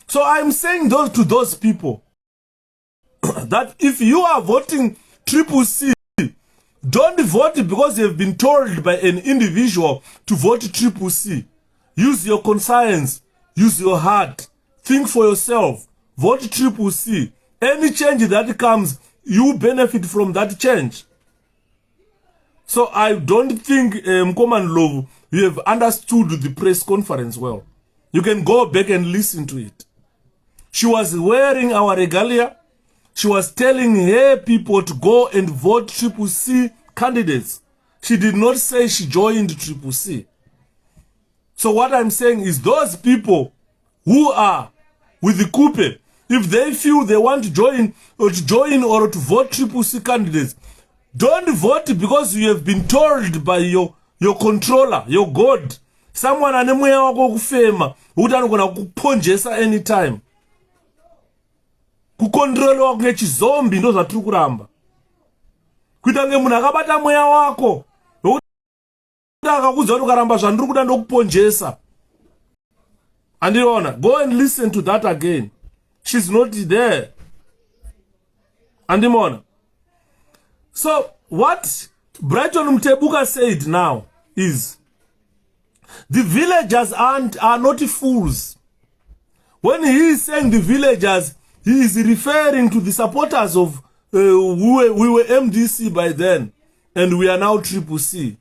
So I'm saying to those people that if you are voting 𝗖𝗵𝗺𝘀, don't vote because you've been told by an individual to vote 𝗖𝗵𝗺𝘀. Use your conscience, use your heart, think for yourself, vote 𝗖𝗵𝗺𝘀. Any change that comes, you benefit from that change. So I don't think 𝗖𝗵𝗺𝗀𝗃, you have understood the press conference well. You can go back and listen to it. She was wearing our regalia. She was telling her people to go and vote 𝗖𝗵𝗺𝘀 candidates. She did not say she joined 𝗖𝗵𝗺𝘀. So what I'm saying is those people who are with the 𝗂𝗵𝗺, if they feel they want to join or to vote 𝗖𝗵𝗺𝘀 candidates, don't vote because you have been told by your controller, your God, someone anemoya wako kufema, kuti anogona kuponjesa anytime. Kukontrol wako ngechizombi ndo zvatiri kuramba. Kuita nge munhu akabata mweya wako, kuti akakudza kuti ukaramba zvandiri kuda ndokuponjesa. Andiona, go and listen to that again. She's not there. Andimona. So what Brighton Mtebuka said now is the villagers are not fools. When he is saying the villagers, he is referring to the supporters of we were MDC by then, and we are now 𝗖𝗵𝗺𝘀.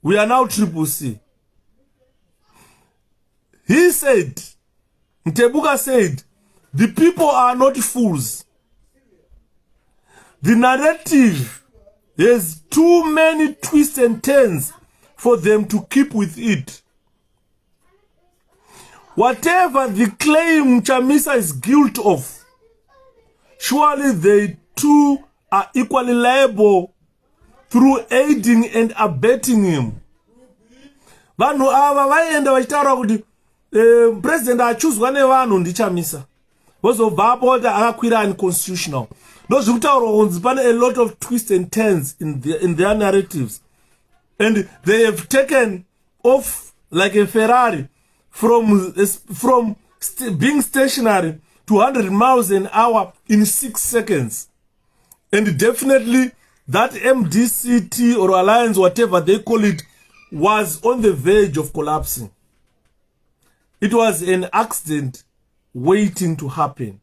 We are now 𝗖𝗵𝗺𝘀. He said, Mtebuka said, the people are not fools. The narrative has too many twists and turns for them to keep with it. Whatever the claim Chamisa is guilty of, surely they too are equally liable through aiding and abetting him. Vanhu ava vaenda vachitaura kuti president achuzwa nevanhu ndiChamisa. Vozobvapo akakwira unconstitutional. Those who pane a lot of twists and turns in their narratives. And they have taken off like a Ferrari from being stationary to 100 miles an hour in 6 seconds. And definitely that MDCT or alliance, whatever they call it, was on the verge of collapsing. It was an accident waiting to happen.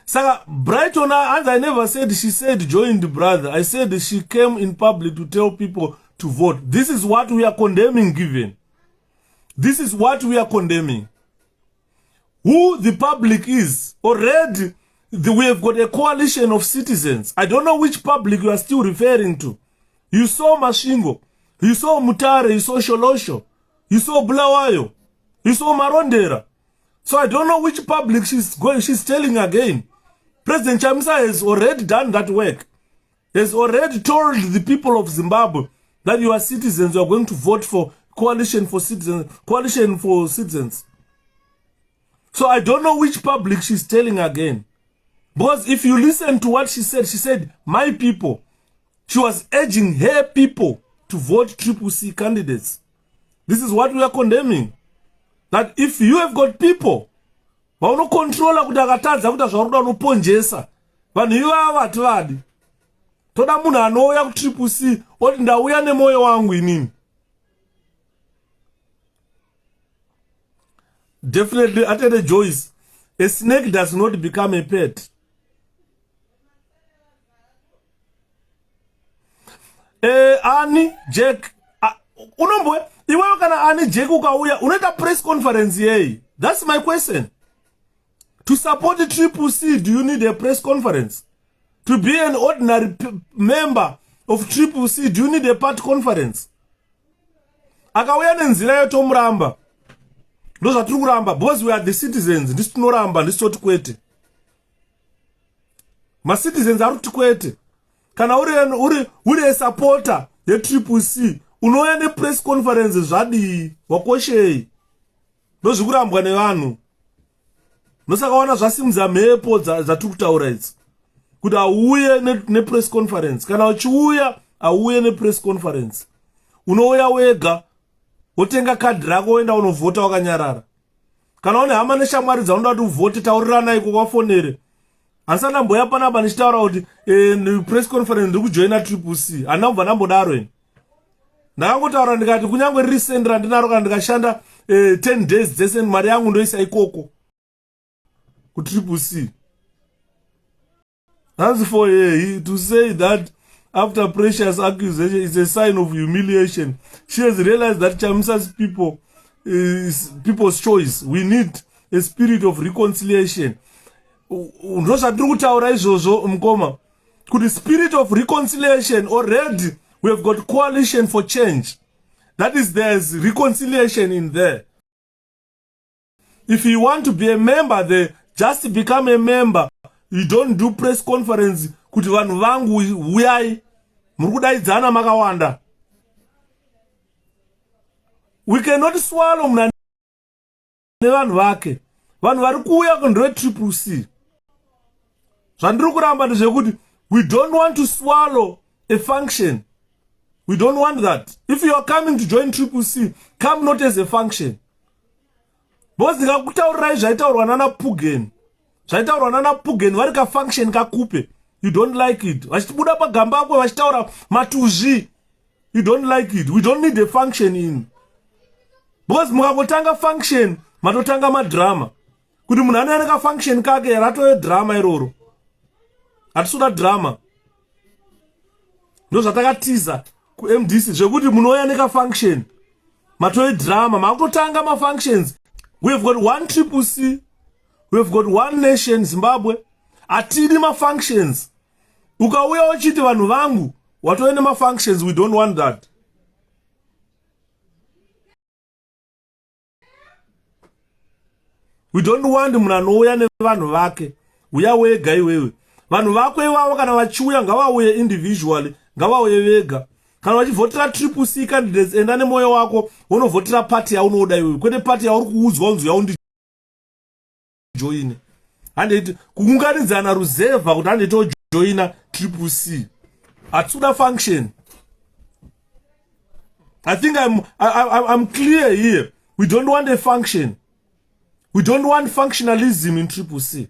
Saka Brighton, as I never said she said join the brother. I said she came in public to tell people to vote. This is what we are condemning, given. This is what we are condemning. Who the public is. Already, we have got a coalition of citizens. I don't know which public you are still referring to. You saw Mashingo. You saw Mutare. You saw Sholosho. You saw Bulawayo. You saw Marondera. So I don't know which public she's telling again. President Chamisa has already done that work. He has already told the people of Zimbabwe that you are citizens, you are going to vote for coalition for citizens. So I don't know which public she's telling again. Because if you listen to what she said, my people. She was urging her people to vote 𝗖𝗵𝗺𝘀 candidates. This is what we are condemning. That if you have got people vanokontrola kuti akatadza kuti zvauri kuda unoponjesa, vanhu ivava hativadi. Toda munhu anouya kuTCC oti ndauya nemoyo wangu inini. Definitely, Atete Joyce, a snake does not become a pet. Ani Jack unombwe iwewe kana Ani Jack ukauya unoita press conference yei? That's my question. To support the 𝗖𝗵𝗺, do you need a press conference? To be an ordinary member of 𝗖𝗵𝗺, do you need a party conference? Akauya nenzira yotomuramba. Ndo zvatiri kuramba because we are the citizens. Ndisi tinoramba, ndisi toti kwete. Ma citizens ari kuti kwete. Kana uri a supporter ye 𝗖𝗵𝗺, unouya ne press conference zvadii wakoshei. Ndo zvikurambwa nevanhu. Nosakaona zvasimudza mhepo dzatiri kutaura idzi. Kuti auye ne press conference. Kana uchiuya auye ne press conference. Unouya wega wotenga kadhi rako woenda unovhota wakanyarara. Kana une hama neshamwari dzaunoda kuti uvhote, taurirana iko kwafonere. Hansana mboya panapa ndichitaura kuti press conference ndiri kujoina 𝗖𝗵𝗺. Handina kubva ndambodaro eni. Ndakangotaura ndikati kunyange riri sendi randinaro kana ndikashanda 10 days dzese mari yangu ndoisa ikoko kuTripple-C. That's for to say that after Precious accusation is a sign of humiliation. She has realized that Chamsa's people is people's choice. We need a spirit of reconciliation. Ndozvatiri kutaura izvozvo mukoma. Kuti spirit of reconciliation already we have got coalition for change. That is, there's reconciliation in there. If you want to be a member there, just become a member. You don't do press conference kuti vanhu vangu uyai muri kudaidzana makawanda. We cannot swallow mna nevanhu vake. Vanhu vari kuuya kundwe 𝗖𝗵𝗺. Zvandiri kuramba ndezvekuti we don't want to swallow a function. We don't want that. If you are coming to join 𝗖𝗵𝗺, come not as a function. Because ndikakutaurirai zvaitaurwa nana Pugeni. Zvaitaurwa nana Pugeni vari ka function kakupe. You don't like it. Vachibuda pagamba akwe vachitaura matuzhi. You don't like it. We don't need a function in. Because mukangotanga function, matotanga madrama. Kuti munhu anoenda ka function kake ratoye drama iroro. Hatisuda drama. Ndo zvatakatiza ku MDC zvekuti munouya neka function. Matoye drama, makutotanga ma functions. We have got one 𝗖𝗵𝗺. We have got one nation, Zimbabwe. Atidi ma functions. Ukauya uchiti vanhu vangu watoenda ma functions, we don't want that. We don't want munhu anouya nevanhu vake. Uya wega iwewe. Vanhu vako ivavo kana vachiuya ngavauye individually, ngavauye vega. Kana vachivhotera 𝗖𝗵𝗺 candidates, enda nemoyo wako unovhotera party yaunoda iwewe. Kwete party yauri kuudzwa unzi yaundi join. Handiti kuunganidzana ruzevha kuti handiti joina 𝗖𝗵𝗺. Hatsuda function. I think I'm clear here. We don't want a function. We don't want functionalism in 𝗖𝗵𝗺.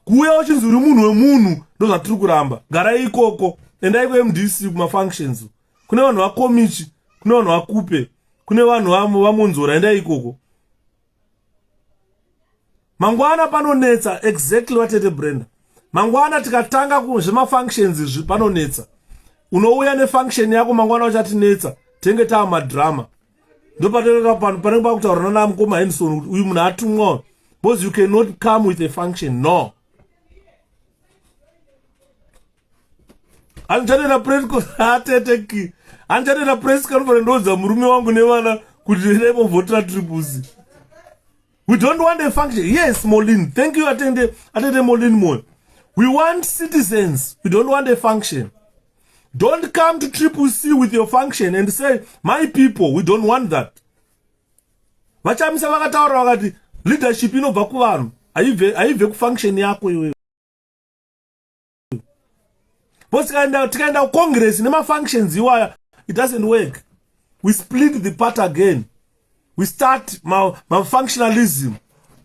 Kuuya uchinzi uri munhu wemunhu ndo zvatiri kuramba. Garai ikoko. Endai ku MDC kuma functions. Kune vanhu vakomichi, kune vanhu vakupe, kune vanhu vamonzora, endai ikoko. Mangwana panonetsa, exactly what Tete Brenda. Mangwana tikatanga kuzvema functions panonetsa. Unouya ne function yako mangwana uchatinetsa. Tenge taa madrama. Ndo pateka panenge pakutaurana namukoma Henson uyu munhu atumwa. Because you cannot come with a function. No. Anjana press conference Anjana press conference ndoza murume wangu nevana kuti rebo votera 𝗖𝗵𝗺. We don't want a function. Yes, Molin. Thank you, attended Molin more. We want citizens. We don't want a function. Don't come to 𝗖𝗵𝗺 with your function and say, my people, we don't want that. Vachamisa vakataura vakati leadership inobva kuvanhu. Haibve kufunction yako iwewe. But tikaenda Congress nema functions iwaya, it doesn't work. We split the part again. We start functionalism.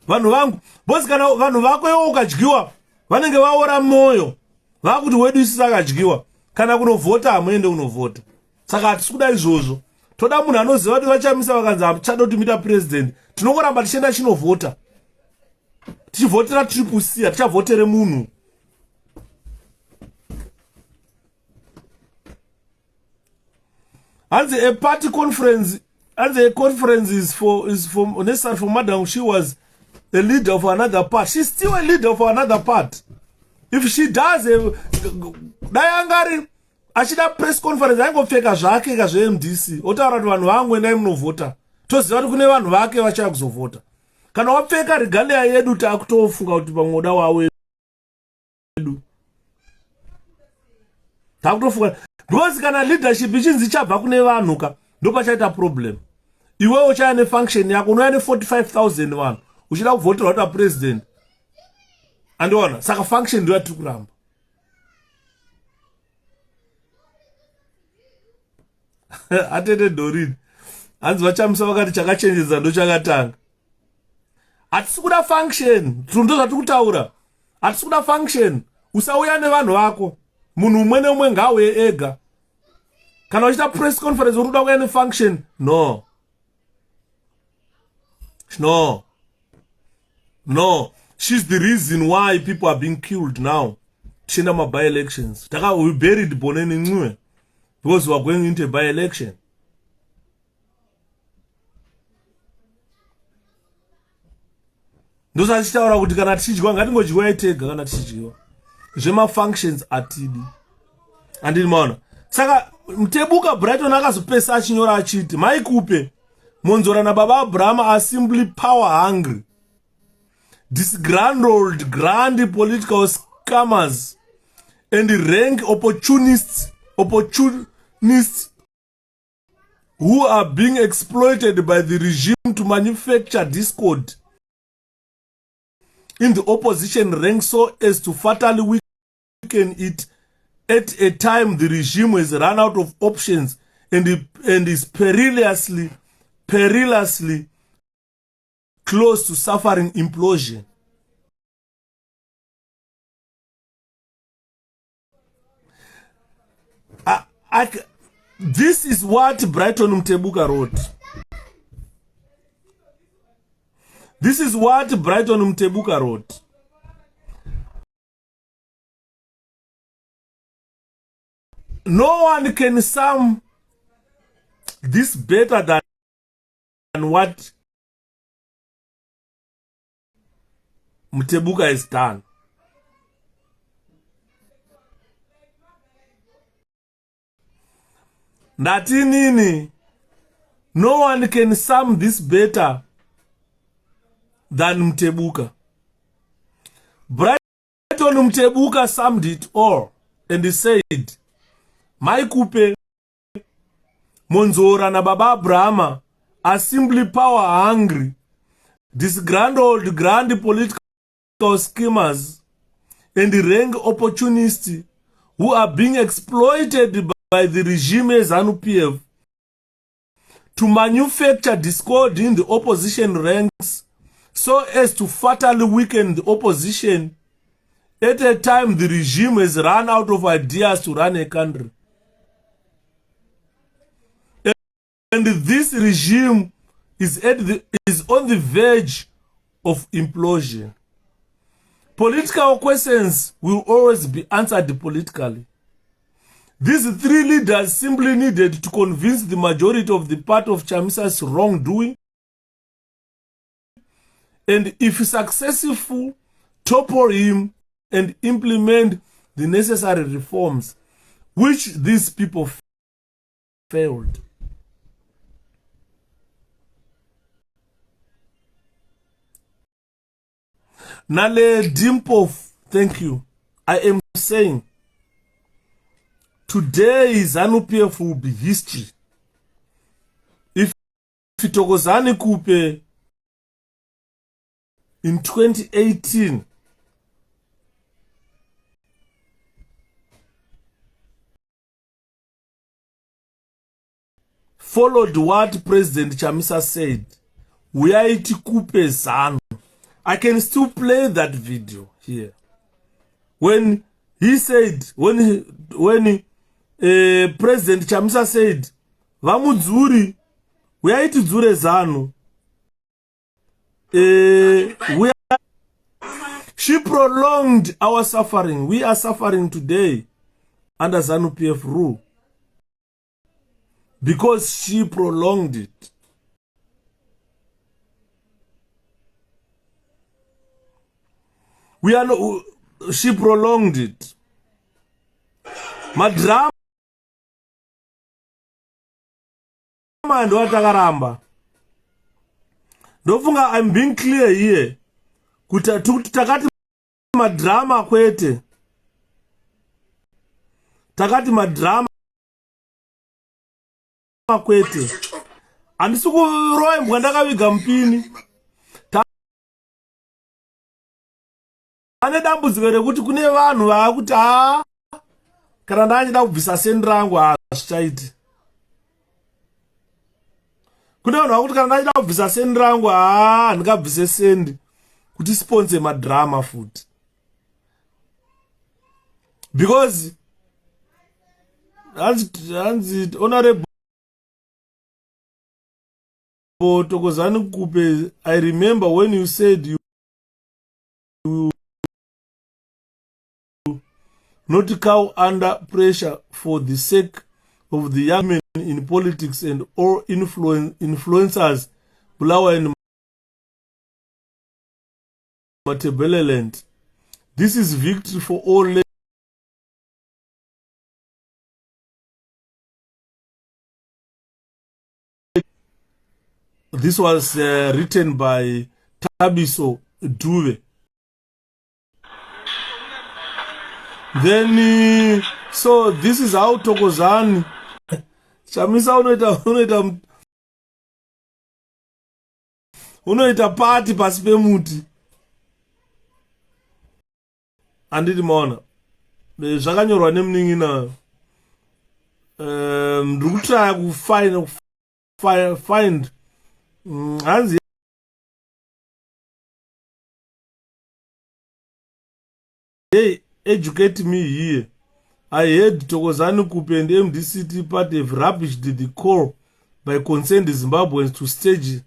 Vanhu vangu, boss kana vanhu vako iwo ukadyiwa, vanenge vaora moyo. Vakuti wedu isi sakadyiwa. Kana kunovhota amwende unovhota. Saka hatisikuda izvozvo. Toda munhu anoziva kuti vachamisa vakanzi hachada kuti mita president. Tinongoramba tichienda chinovhota. Tichivhotera 𝗖𝗵𝗺, hatichavhotere munhu. And a party conference, and the conference is for necessary for Madam. She was the leader of another part. She's still a leader for another part. If she does a Dayangari, ashida press conference, I go fake a Jacques as MDC. Otara one wang when I'm no voter. Tos not gonna one wake wachak of voter. Can I fake a regalia yedu takto funga to Bangoda way? Takto funga. Because kana leadership is zicha bakuneva nuka. No pachata problem. Iwe ucha ne function ya kuno 45,000 one. Ushida vote out a president. And one saka function do to gram. Atende Dorin. And wachamsa wakati chaka changes and chaka tang. Atsukuda function. Tundoza tukutaura. Atsukuda function. Usawuya ne vanhu vako. Munhu mwene umwe ngawe ega. Kana uchita press conference uruda kuya ne function. No. No. No. She's the reason why people are being killed now. Chinama by-elections. We buried Boneni Nwe. Because we are going into a by-election. Those are the ones who are teaching. Jema functions atidi. And in Mona. Saka, Mtebuka Brighton Nagas pesa chinyora chiti. Maikupe. Monzora na Baba Brahma are simply power hungry. Disgruntled, grand political scammers and rank opportunists who are being exploited by the regime to manufacture discord in the opposition ranks so as to fatally weaken it at a time the regime has run out of options and is perilously close to suffering implosion. This is what Brighton Mtebuka wrote. This is what Brighton Mtebuka wrote. No one can sum this better than what Mtebuka has done. Natinini, no one can sum this better than Mtebuka. Brighton Mtebuka summed it all and he said, Maikupe, Monzora na Baba Brahma are simply power hungry, disgruntled grand political schemers and rank opportunists who are being exploited by the regime ZANU-PF to manufacture discord in the opposition ranks so as to fatally weaken the opposition at a time the regime has run out of ideas to run a country. And this regime is on the verge of implosion. Political questions will always be answered politically. These three leaders simply needed to convince the majority of the part of Chamisa's wrongdoing, and if successful, topple him and implement the necessary reforms, which these people failed. Nale Dimpov, thank you. I am saying, today ZANU-PF will be history. If Fitogozani Kupe in 2018 followed what President Chamisa said, we are it Kupe ZANU. I can still play that video here. When he said, when President Chamisa said, Vamudzuri, we are it Zure ZANU. She prolonged our suffering. We are suffering today under ZANU-PF rule. because she prolonged it. She prolonged it. Madrama and what akaramba. Ndofunga I'm being clear here. Takati madrama kwete. Takati madrama kwete. Andisuku roe mwandakaviga mpini. Ane dambudziko rekuti kune vanhu vakuti kana ndachida kubvisa sendi rangu hazvichaiti. Kune vanhu vakuti kana ndachida kubvisa sendi rangu handingabvise sendi kuti sponsor madrama futi. Because hanzi honorable 𝗖𝗵𝗵𝗴𝗲, I remember when you said you not cow under pressure for the sake of the young men in politics and all influencers, 𝗖𝗵𝗵𝗴𝗲 and 𝗖𝗵𝗵𝗴𝗲. This is victory for all. This was written by 𝗖𝗵𝗵𝗴𝗲. Then, so this is how Thokozani Shamisa unoita party pasi pemuti. Anditi maona zvakanyorwa nemunin'ina. Ndiri kutraya kufind hanzi hey, educate me here. I heard 𝗖𝗵𝗵𝗴𝗲 and 𝗖𝗵_𝘀𝗶𝗵𝗁 party have rubbished the call by concerned Zimbabweans to stage